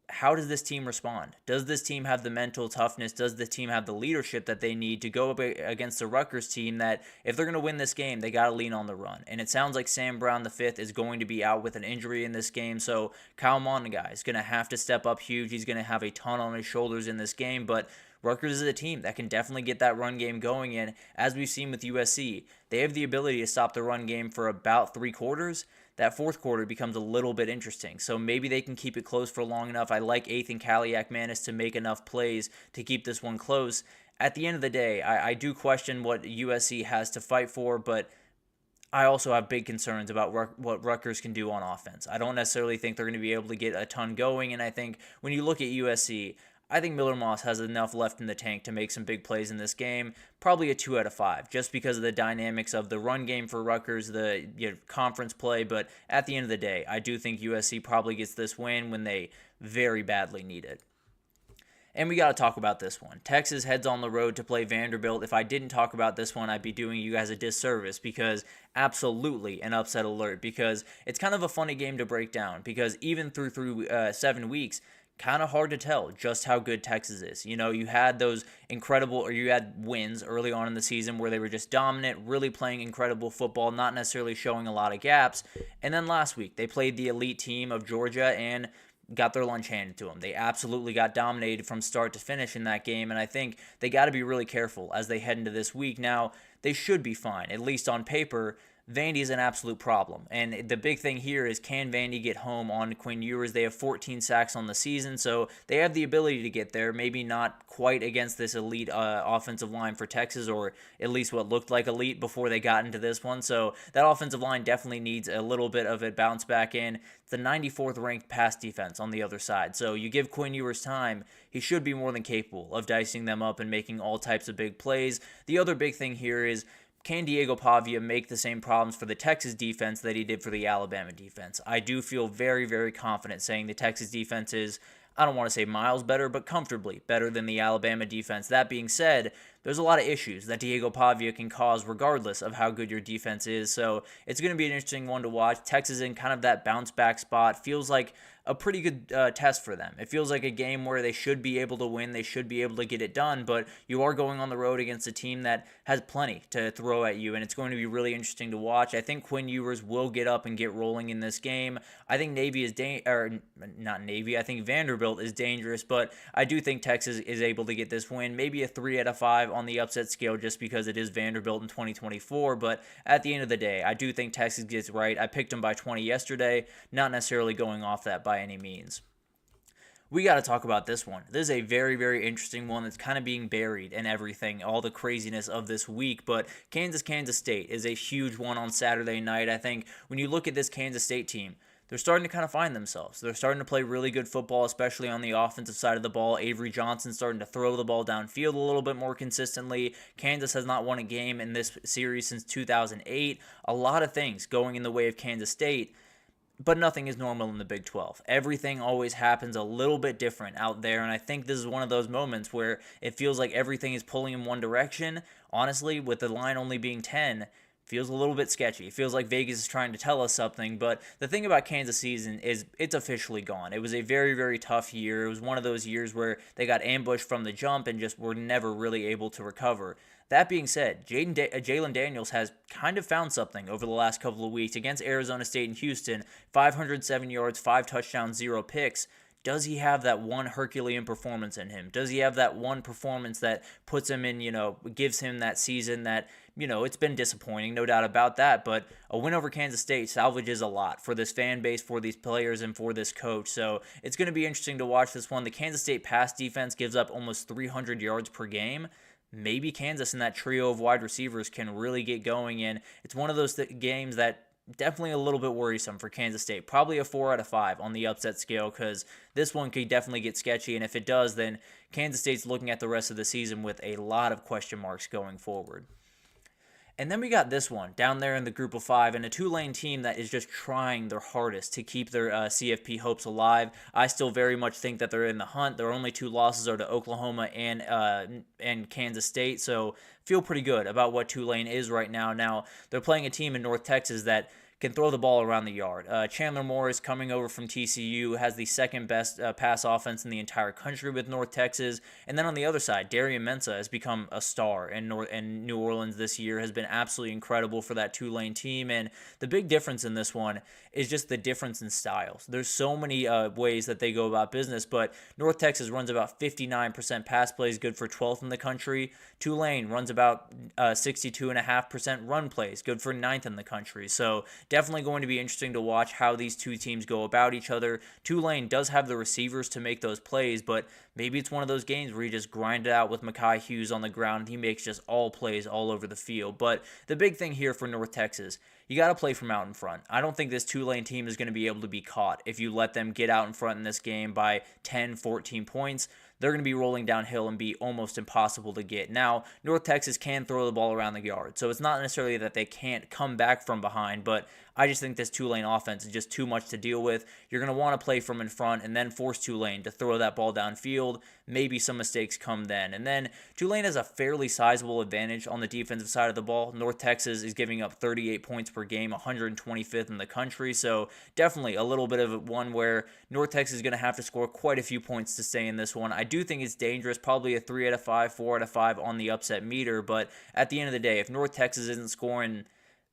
how does this team respond? Does this team have the mental toughness? Does the team have the leadership that they need to go up against the Rutgers team that, if they're going to win this game, they got to lean on the run? And it sounds like Sam Brown V is going to be out with an injury in this game, so Kyle Monaghan is going to have to step up huge. He's going to have a ton on his shoulders in this game, but Rutgers is a team that can definitely get that run game going, and as we've seen with USC, they have the ability to stop the run game for about 3 quarters. That fourth quarter becomes a little bit interesting, so maybe they can keep it close for long enough. I like Ethan Kaliak-Manis to make enough plays to keep this one close. At the end of the day, I do question what USC has to fight for, but I also have big concerns about what Rutgers can do on offense. I don't necessarily think they're going to be able to get a ton going, and I think when you look at USC, I think Miller Moss has enough left in the tank to make some big plays in this game. Probably a 2 out of 5, just because of the dynamics of the run game for Rutgers, the conference play. But at the end of the day, I do think USC probably gets this win when they very badly need it. And we got to talk about this one. Texas heads on the road to play Vanderbilt. If I didn't talk about this one, I'd be doing you guys a disservice, because absolutely an upset alert, because it's kind of a funny game to break down, because even through 7 weeks, kind of hard to tell just how good Texas is. You know, you had those you had wins early on in the season where they were just dominant, really playing incredible football, not necessarily showing a lot of gaps. And then last week, they played the elite team of Georgia and got their lunch handed to them. They absolutely got dominated from start to finish in that game, and I think they got to be really careful as they head into this week. Now, they should be fine, at least on paper. Vandy is an absolute problem, and the big thing here is, can Vandy get home on Quinn Ewers? They have 14 sacks on the season, so they have the ability to get there, maybe not quite against this elite offensive line for Texas, or at least what looked like elite before they got into this one. So that offensive line definitely needs a little bit of a bounce back in. It's the 94th ranked pass defense on the other side, so you give Quinn Ewers time, he should be more than capable of dicing them up and making all types of big plays. The other big thing here is, can Diego Pavia make the same problems for the Texas defense that he did for the Alabama defense? I do feel very, very confident saying the Texas defense is, I don't want to say miles better, but comfortably better than the Alabama defense. That being said, there's a lot of issues that Diego Pavia can cause regardless of how good your defense is. So it's going to be an interesting one to watch. Texas in kind of that bounce back spot. Feels like a pretty good test for them. It feels like a game where they should be able to win. They should be able to get it done, but you are going on the road against a team that has plenty to throw at you, and it's going to be really interesting to watch. I think Quinn Ewers will get up and get rolling in this game. I think I think Vanderbilt is dangerous, but I do think Texas is able to get this win. Maybe a 3 out of 5 on the upset scale, just because it is Vanderbilt in 2024, but at the end of the day, I do think Texas gets right. I picked them by 20 yesterday, not necessarily going off that by any means. We got to talk about this one. This is a very, very interesting one that's kind of being buried in everything, all the craziness of this week, but Kansas State is a huge one on Saturday night. I think when you look at this Kansas State team, they're starting to kind of find themselves. They're starting to play really good football, especially on the offensive side of the ball. Avery Johnson starting to throw the ball downfield a little bit more consistently. Kansas has not won a game in this series since 2008. A lot of things going in the way of Kansas State, but nothing is normal in the Big 12. Everything always happens a little bit different out there, and I think this is one of those moments where it feels like everything is pulling in one direction. Honestly, with the line only being 10, feels a little bit sketchy. It feels like Vegas is trying to tell us something, but the thing about Kansas season is it's officially gone. It was a very, very tough year. It was one of those years where they got ambushed from the jump and just were never really able to recover. That being said, Jalen Daniels has kind of found something over the last couple of weeks against Arizona State and Houston. 507 yards, 5 touchdowns, 0 picks. Does he have that one Herculean performance in him? Does he have that one performance that puts him in, gives him that season that, it's been disappointing, no doubt about that, but a win over Kansas State salvages a lot for this fan base, for these players, and for this coach. So it's going to be interesting to watch this one. The Kansas State pass defense gives up almost 300 yards per game. Maybe Kansas and that trio of wide receivers can really get going, and it's one of those games that definitely a little bit worrisome for Kansas State. Probably a 4 out of 5 on the upset scale, because this one could definitely get sketchy, and if it does, then Kansas State's looking at the rest of the season with a lot of question marks going forward. And then we got this one down there in the group of 5, and a Tulane team that is just trying their hardest to keep their CFP hopes alive. I still very much think that they're in the hunt. Their only 2 losses are to Oklahoma and Kansas State, so feel pretty good about what Tulane is right now. Now, they're playing a team in North Texas that can throw the ball around the yard. Chandler Morris, coming over from TCU, has the second best pass offense in the entire country with North Texas. And then on the other side, Darian Mensah has become a star in New Orleans this year, has been absolutely incredible for that Tulane team. And the big difference in this one is just the difference in styles. There's so many ways that they go about business, but North Texas runs about 59% pass plays, good for 12th in the country. Tulane runs about 62.5% run plays, good for 9th in the country. So definitely going to be interesting to watch how these two teams go about each other. Tulane does have the receivers to make those plays, but maybe it's one of those games where you just grind it out with Mekhi Hughes on the ground and he makes just all plays all over the field. But the big thing here for North Texas, you got to play from out in front. I don't think this Tulane team is going to be able to be caught if you let them get out in front in this game by 10, 14 points. They're going to be rolling downhill and be almost impossible to get. Now, North Texas can throw the ball around the yard, so it's not necessarily that they can't come back from behind, but I just think this Tulane offense is just too much to deal with. You're going to want to play from in front and then force Tulane to throw that ball downfield. Maybe some mistakes come then. And then Tulane has a fairly sizable advantage on the defensive side of the ball. North Texas is giving up 38 points per game, 125th in the country, so definitely a little bit of one where North Texas is going to have to score quite a few points to stay in this one. I do think it's dangerous, probably a 3 out of 5, 4 out of 5 on the upset meter, but at the end of the day, if North Texas isn't scoring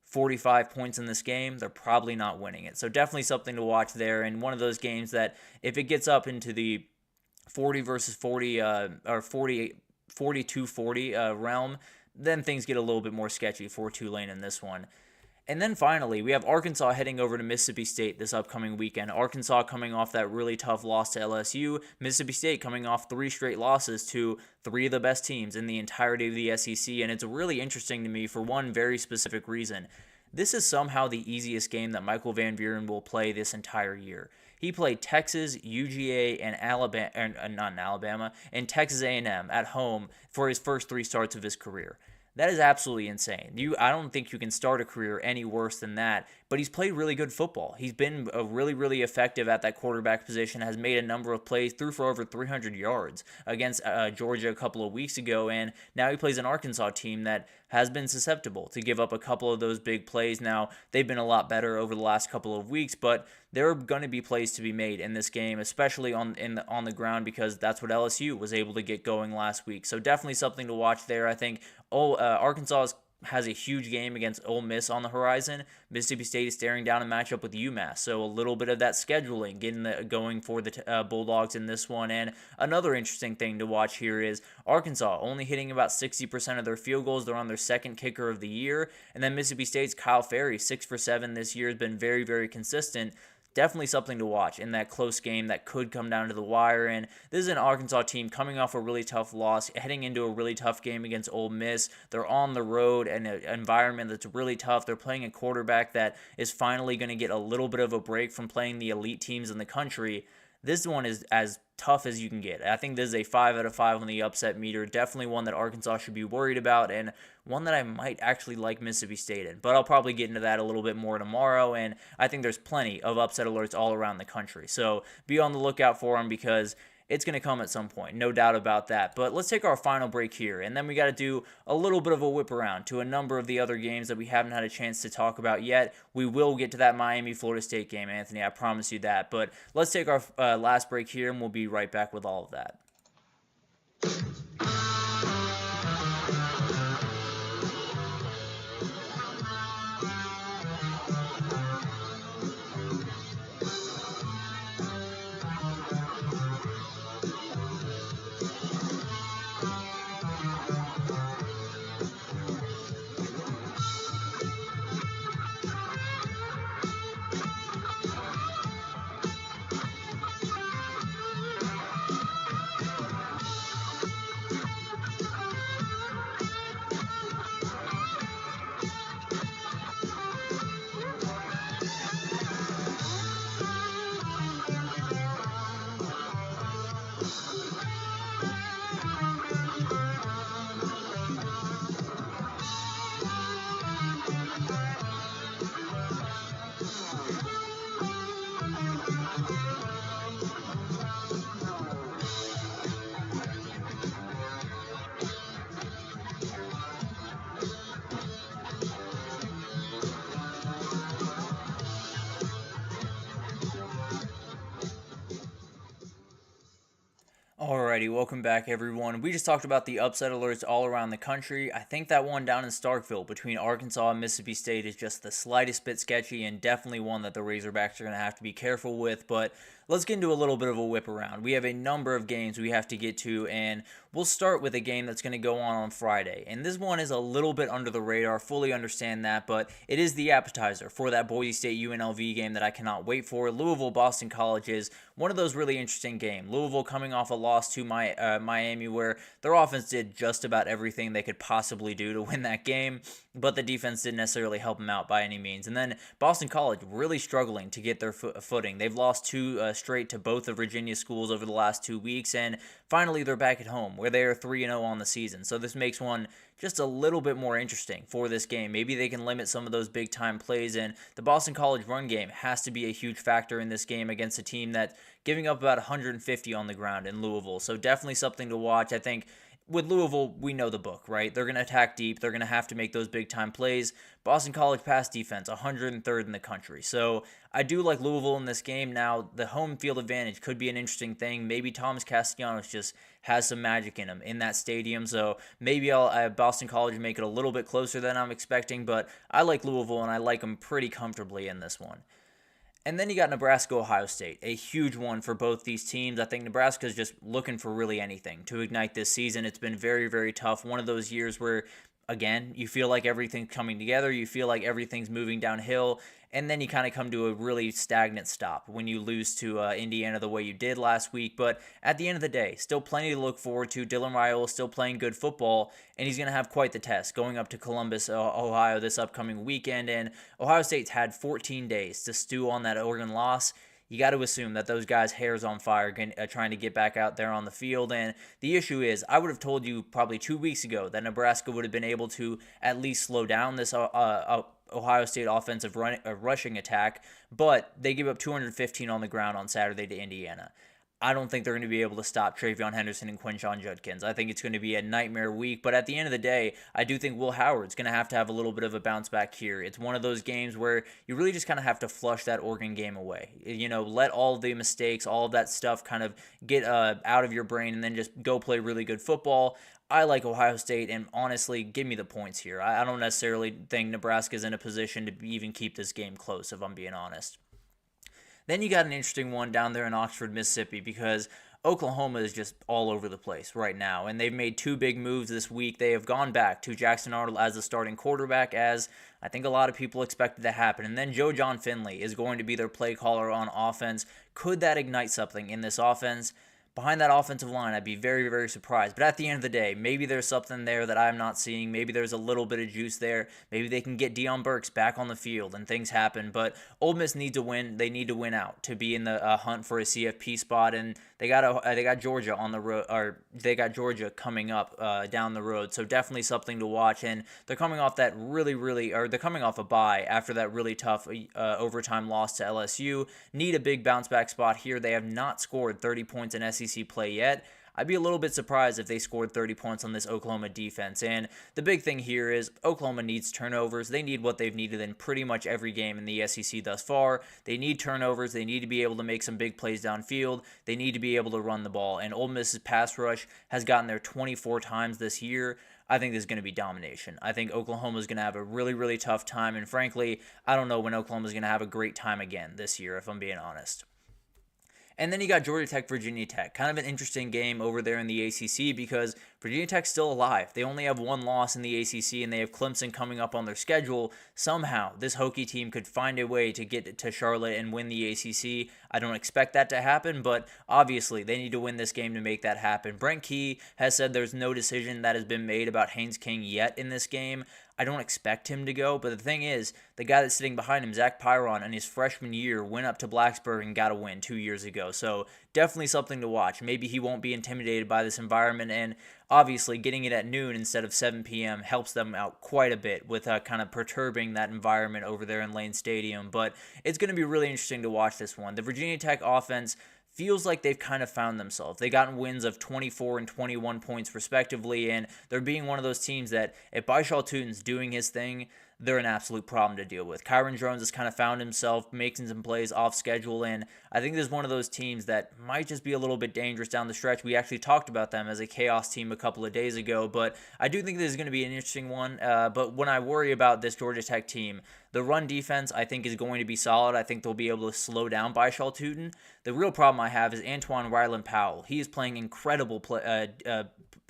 45 points in this game, they're probably not winning it. So definitely something to watch there, and one of those games that if it gets up into the 40 versus 40 or 42-40 realm, then things get a little bit more sketchy for Tulane in this one. And then finally, we have Arkansas heading over to Mississippi State this upcoming weekend. Arkansas coming off that really tough loss to LSU. Mississippi State coming off 3 straight losses to 3 of the best teams in the entirety of the SEC. And it's really interesting to me for one very specific reason. This is somehow the easiest game that Michael Van Buren will play this entire year. He played Texas, UGA, and and Texas A&M at home for his first 3 starts of his career. That is absolutely insane. I don't think you can start a career any worse than that, but he's played really good football. He's been really, really effective at that quarterback position, has made a number of plays, threw for over 300 yards against Georgia a couple of weeks ago, and now he plays an Arkansas team that has been susceptible to give up a couple of those big plays. Now, they've been a lot better over the last couple of weeks, but there are going to be plays to be made in this game, especially on the ground, because that's what LSU was able to get going last week. So definitely something to watch there. I think Arkansas has a huge game against Ole Miss on the horizon. Mississippi State is staring down a matchup with UMass, so a little bit of that scheduling getting going for the Bulldogs in this one. And another interesting thing to watch here is Arkansas only hitting about 60% of their field goals. They're on their second kicker of the year. And then Mississippi State's Kyle Ferry, 6 for 7 this year, has been very, very consistent. Definitely something to watch in that close game that could come down to the wire. And this is an Arkansas team coming off a really tough loss, heading into a really tough game against Ole Miss. They're on the road in an environment that's really tough. They're playing a quarterback that is finally going to get a little bit of a break from playing the elite teams in the country. This one is as tough as you can get. I think this is a 5 out of 5 on the upset meter. Definitely one that Arkansas should be worried about, and one that I might actually like Mississippi State in. But I'll probably get into that a little bit more tomorrow, and I think there's plenty of upset alerts all around the country. So be on the lookout for them, because It's going to come at some point, no doubt about that. But let's take our final break here, and then we got to do a little bit of a whip around to a number of the other games that we haven't had a chance to talk about yet. We will get to that Miami-Florida State game, Anthony, I promise you that. But let's take our last break here, and we'll be right back with all of that. Alrighty, welcome back everyone. We just talked about the upset alerts all around the country. I think that one down in Starkville between Arkansas and Mississippi State is just the slightest bit sketchy and definitely one that the Razorbacks are going to have to be careful with, but let's get into a little bit of a whip around. We have a number of games we have to get to, and we'll start with a game that's going to go on Friday. And this one is a little bit under the radar, fully understand that, but it is the appetizer for that Boise State UNLV game that I cannot wait for. Louisville-Boston College is one of those really interesting games. Louisville coming off a loss to Miami where their offense did just about everything they could possibly do to win that game, but the defense didn't necessarily help them out by any means. And then Boston College really struggling to get their footing. They've lost two straight to both of Virginia's schools over the last 2 weeks, and finally they're back at home where they are 3-0 on the season. So this makes one just a little bit more interesting for this game. Maybe they can limit some of those big time plays, and the Boston College run game has to be a huge factor in this game against a team that's giving up about 150 on the ground in Louisville. So definitely something to watch. I think with Louisville, we know the book, right? They're going to attack deep. They're going to have to make those big-time plays. Boston College pass defense, 103rd in the country. So I do like Louisville in this game. Now, the home field advantage could be an interesting thing. Maybe Thomas Castellanos just has some magic in him in that stadium. So maybe I'll have Boston College make it a little bit closer than I'm expecting. But I like Louisville, and I like them pretty comfortably in this one. And then you got Nebraska-Ohio State, a huge one for both these teams. I think Nebraska is just looking for really anything to ignite this season. It's been very, very tough. One of those years where, again, you feel like everything's coming together. You feel like everything's moving downhill. And then you kind of come to a really stagnant stop when you lose to Indiana the way you did last week. But at the end of the day, still plenty to look forward to. Dylan Raiola is still playing good football, and he's going to have quite the test going up to Columbus, Ohio this upcoming weekend. And Ohio State's had 14 days to stew on that Oregon loss. You got to assume that those guys' hair's on fire trying to get back out there on the field. And the issue is, I would have told you probably 2 weeks ago that Nebraska would have been able to at least slow down this Ohio State offensive rushing attack, but they give up 215 on the ground on Saturday to Indiana. I don't think they're going to be able to stop Travion Henderson and Quinshon Judkins. I think it's going to be a nightmare week, but at the end of the day, I do think Will Howard's going to have a little bit of a bounce back here. It's one of those games where you really just kind of have to flush that Oregon game away. You know, let all the mistakes, all of that stuff kind of get out of your brain and then just go play really good football. I like Ohio State, and honestly, give me the points here. I don't necessarily think Nebraska's in a position to even keep this game close, if I'm being honest. Then you got an interesting one down there in Oxford, Mississippi, because Oklahoma is just all over the place right now, and they've made two big moves this week. They have gone back to Jackson Arnold as the starting quarterback, as I think a lot of people expected to happen. And then Joe John Finley is going to be their play caller on offense. Could that ignite something in this offense? Behind that offensive line, I'd be very, very surprised. But at the end of the day, maybe there's something there that I'm not seeing. Maybe there's a little bit of juice there. Maybe they can get Deion Burks back on the field and things happen. But Ole Miss needs to win. They need to win out to be in the hunt for a CFP spot. And they got Georgia on the road, or they got Georgia coming up down the road. So definitely something to watch. And they're coming off they're coming off a bye after that really tough overtime loss to LSU. Need a big bounce back spot here. They have not scored 30 points in SEC play yet. I'd be a little bit surprised if they scored 30 points on this Oklahoma defense. And the big thing here is Oklahoma needs turnovers. They need what they've needed in pretty much every game in the SEC thus far. They need turnovers. They need to be able to make some big plays downfield. They need to be able to run the ball. And Ole Miss's pass rush has gotten there 24 times this year. I think there's going to be domination. I think Oklahoma's going to have a really, really tough time. And frankly, I don't know when Oklahoma's going to have a great time again this year, if I'm being honest. And then you got Georgia Tech, Virginia Tech. Kind of an interesting game over there in the ACC because Virginia Tech's still alive. They only have one loss in the ACC, and they have Clemson coming up on their schedule. Somehow, this Hokie team could find a way to get to Charlotte and win the ACC. I don't expect that to happen, but obviously, they need to win this game to make that happen. Brent Key has said there's no decision that has been made about Haynes King yet in this game. I don't expect him to go, but the thing is, the guy that's sitting behind him, Zach Pyron, in his freshman year, went up to Blacksburg and got a win 2 years ago. So definitely something to watch. Maybe he won't be intimidated by this environment, and obviously getting it at noon instead of 7 p.m. helps them out quite a bit with kind of perturbing that environment over there in Lane Stadium. But it's going to be really interesting to watch this one. The Virginia Tech offense feels like they've kind of found themselves. They gotten wins of 24 and 21 points respectively, and they're being one of those teams that if Baishal Tutin's doing his thing, they're an absolute problem to deal with. Kyron Jones has kind of found himself making some plays off schedule, and I think this is one of those teams that might just be a little bit dangerous down the stretch. We actually talked about them as a chaos team a couple of days ago, but I do think this is going to be an interesting one. But when I worry about this Georgia Tech team, the run defense, I think, is going to be solid. I think they'll be able to slow down Baishal Tutin. The real problem I have is Antoine Ryland Powell. He is playing incredible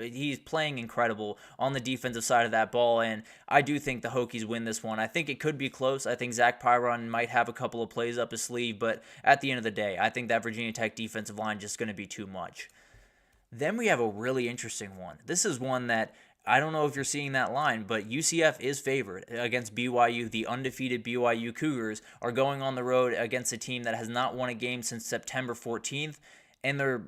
he's playing incredible on the defensive side of that ball, and I do think the Hokies win this one. I think it could be close. I think Zach Pyron might have a couple of plays up his sleeve, but at the end of the day, I think that Virginia Tech defensive line is just going to be too much. Then we have a really interesting one. This is one that I don't know if you're seeing that line, but UCF is favored against BYU. The undefeated BYU Cougars are going on the road against a team that has not won a game since September 14th, and they're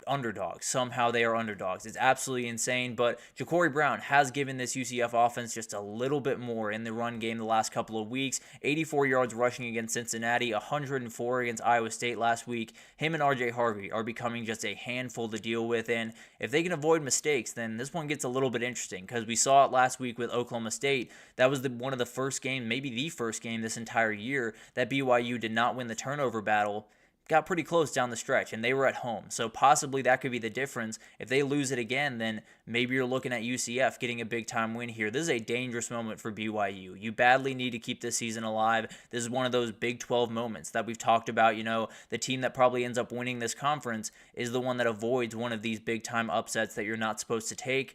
underdogs. Somehow they are underdogs. It's absolutely insane, but Ja'Cory Brown has given this UCF offense just a little bit more in the run game the last couple of weeks. 84 yards rushing against Cincinnati, 104 against Iowa State last week. Him and RJ Harvey are becoming just a handful to deal with, and if they can avoid mistakes, then this one gets a little bit interesting because we saw it last week with Oklahoma State. That was one of the first games, maybe the first game this entire year that BYU did not win the turnover battle. Got pretty close down the stretch, and they were at home. So possibly that could be the difference. If they lose it again, then maybe you're looking at UCF getting a big-time win here. This is a dangerous moment for BYU. You badly need to keep this season alive. This is one of those Big 12 moments that we've talked about. You know, the team that probably ends up winning this conference is the one that avoids one of these big-time upsets that you're not supposed to take.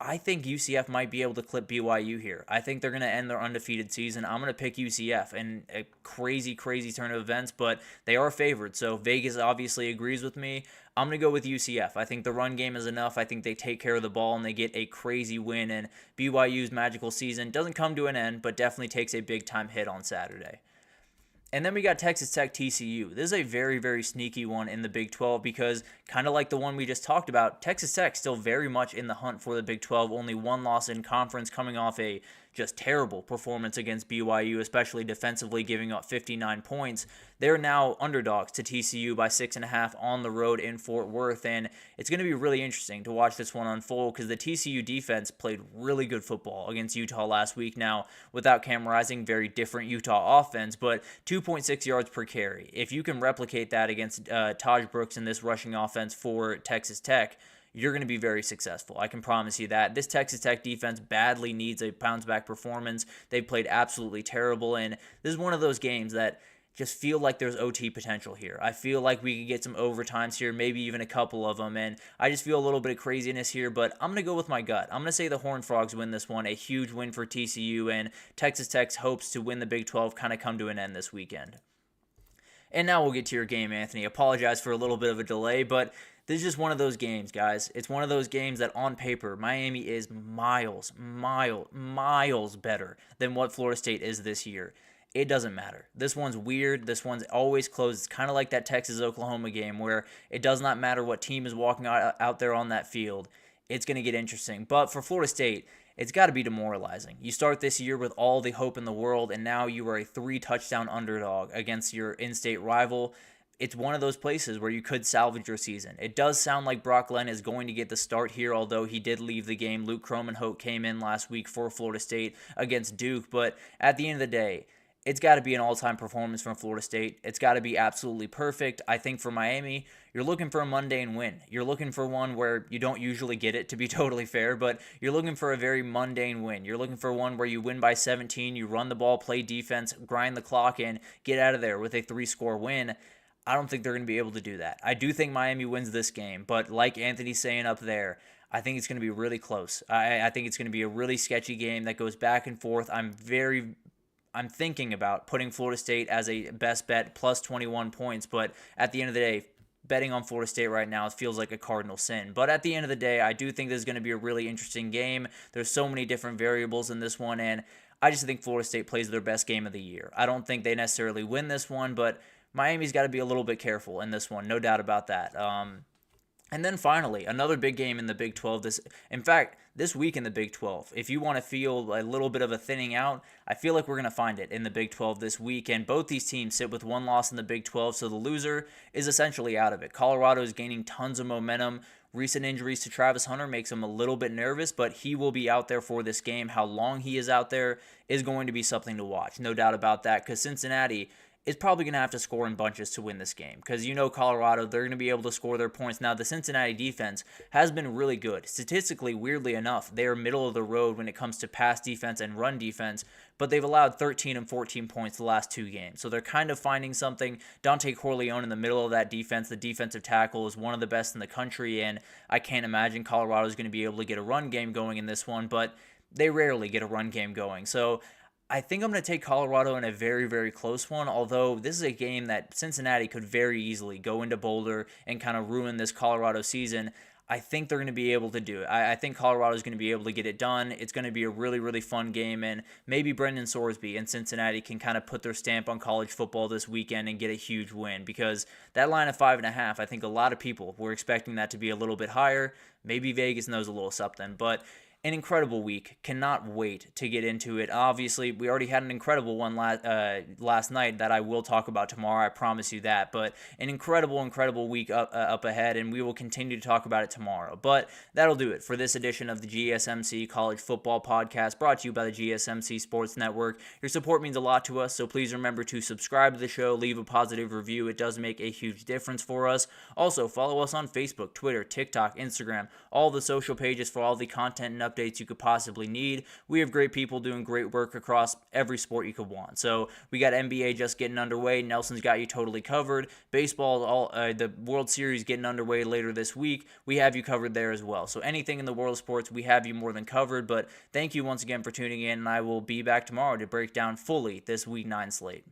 I think UCF might be able to clip BYU here. I think they're going to end their undefeated season. I'm going to pick UCF in a crazy, crazy turn of events, but they are favored, so Vegas obviously agrees with me. I'm going to go with UCF. I think the run game is enough. I think they take care of the ball and they get a crazy win, and BYU's magical season doesn't come to an end, but definitely takes a big-time hit on Saturday. And then we got Texas Tech TCU. This is a very, very sneaky one in the Big 12 because kind of like the one we just talked about, Texas Tech still very much in the hunt for the Big 12. Only one loss in conference, coming off a just terrible performance against BYU, especially defensively, giving up 59 points. They're now underdogs to TCU by 6.5 on the road in Fort Worth, and it's going to be really interesting to watch this one unfold because the TCU defense played really good football against Utah last week. Now, without Cam Rising, very different Utah offense, but 2.6 yards per carry. If you can replicate that against Taj Brooks in this rushing offense for Texas Tech, you're going to be very successful. I can promise you that. This Texas Tech defense badly needs a bounce-back performance. They played absolutely terrible, and this is one of those games that just feel like there's OT potential here. I feel like we could get some overtimes here, maybe even a couple of them, and I just feel a little bit of craziness here, but I'm going to go with my gut. I'm going to say the Horned Frogs win this one, a huge win for TCU, and Texas Tech's hopes to win the Big 12 kind of come to an end this weekend. And now we'll get to your game, Anthony. Apologize for a little bit of a delay, but this is just one of those games, guys. It's one of those games that on paper, Miami is miles better than what Florida State is this year. it doesn't matter. This one's weird. This one's always close. It's kind of like that Texas-Oklahoma game where it does not matter what team is walking out there on that field. It's going to get interesting. But for Florida State, it's got to be demoralizing. You start this year with all the hope in the world, and now you are a 3-touchdown underdog against your in-state rival. It's one of those places where you could salvage your season. It does sound like Brock Glenn is going to get the start here, although he did leave the game. Luke Kromenhoek came in last week for Florida State against Duke. But at the end of the day, it's got to be an all-time performance from Florida State. It's got to be absolutely perfect. I think for Miami, you're looking for a mundane win. You're looking for one where you don't usually get it, to be totally fair, but you're looking for a very mundane win. You're looking for one where you win by 17, you run the ball, play defense, grind the clock in, get out of there with a 3-score win. I don't think they're going to be able to do that. I do think Miami wins this game, but like Anthony's saying up there, I think it's going to be really close. I think it's going to be a really sketchy game that goes back and forth. I'm thinking about putting Florida State as a best bet plus 21 points, but at the end of the day, betting on Florida State right now feels like a cardinal sin. But at the end of the day, I do think this is going to be a really interesting game. There's so many different variables in this one, and I just think Florida State plays their best game of the year. I don't think they necessarily win this one, but Miami's got to be a little bit careful in this one, no doubt about that. And then finally, another big game in the Big 12. This week in the Big 12, if you want to feel a little bit of a thinning out, I feel like we're going to find it in the Big 12 this week. And both these teams sit with one loss in the Big 12, so the loser is essentially out of it. Colorado is gaining tons of momentum. Recent injuries to Travis Hunter makes him a little bit nervous, but he will be out there for this game. How long he is out there is going to be something to watch, no doubt about that, because Cincinnati is probably going to have to score in bunches to win this game because Colorado, they're going to be able to score their points. Now, the Cincinnati defense has been really good. Statistically, weirdly enough, they are middle of the road when it comes to pass defense and run defense, but they've allowed 13 and 14 points the last 2 games. So they're kind of finding something. Dante Corleone in the middle of that defense, the defensive tackle, is one of the best in the country, and I can't imagine Colorado is going to be able to get a run game going in this one, but they rarely get a run game going. So I think I'm going to take Colorado in a very, very close one, although this is a game that Cincinnati could very easily go into Boulder and kind of ruin this Colorado season. I think they're going to be able to do it. I think Colorado is going to be able to get it done. It's going to be a really, really fun game, and maybe Brendan Sorsby and Cincinnati can kind of put their stamp on college football this weekend and get a huge win, because that line of 5.5, I think a lot of people were expecting that to be a little bit higher. Maybe Vegas knows a little something, but an incredible week. Cannot wait to get into it. Obviously, we already had an incredible one last night that I will talk about tomorrow. I promise you that. But an incredible week up ahead, and we will continue to talk about it tomorrow. But that'll do it for this edition of the GSMC College Football Podcast, brought to you by the GSMC Sports Network. Your support means a lot to us, so please remember to subscribe to the show, leave a positive review. It does make a huge difference for us. Also, follow us on Facebook, Twitter, TikTok, Instagram, all the social pages for all the content and updates you could possibly need. We have great people doing great work across every sport you could want. So we got NBA just getting underway. Nelson's got you totally covered. Baseball, the World Series getting underway later this week. We have you covered there as well. So anything in the world of sports, we have you more than covered. But thank you once again for tuning in, and I will be back tomorrow to break down fully this Week 9 slate.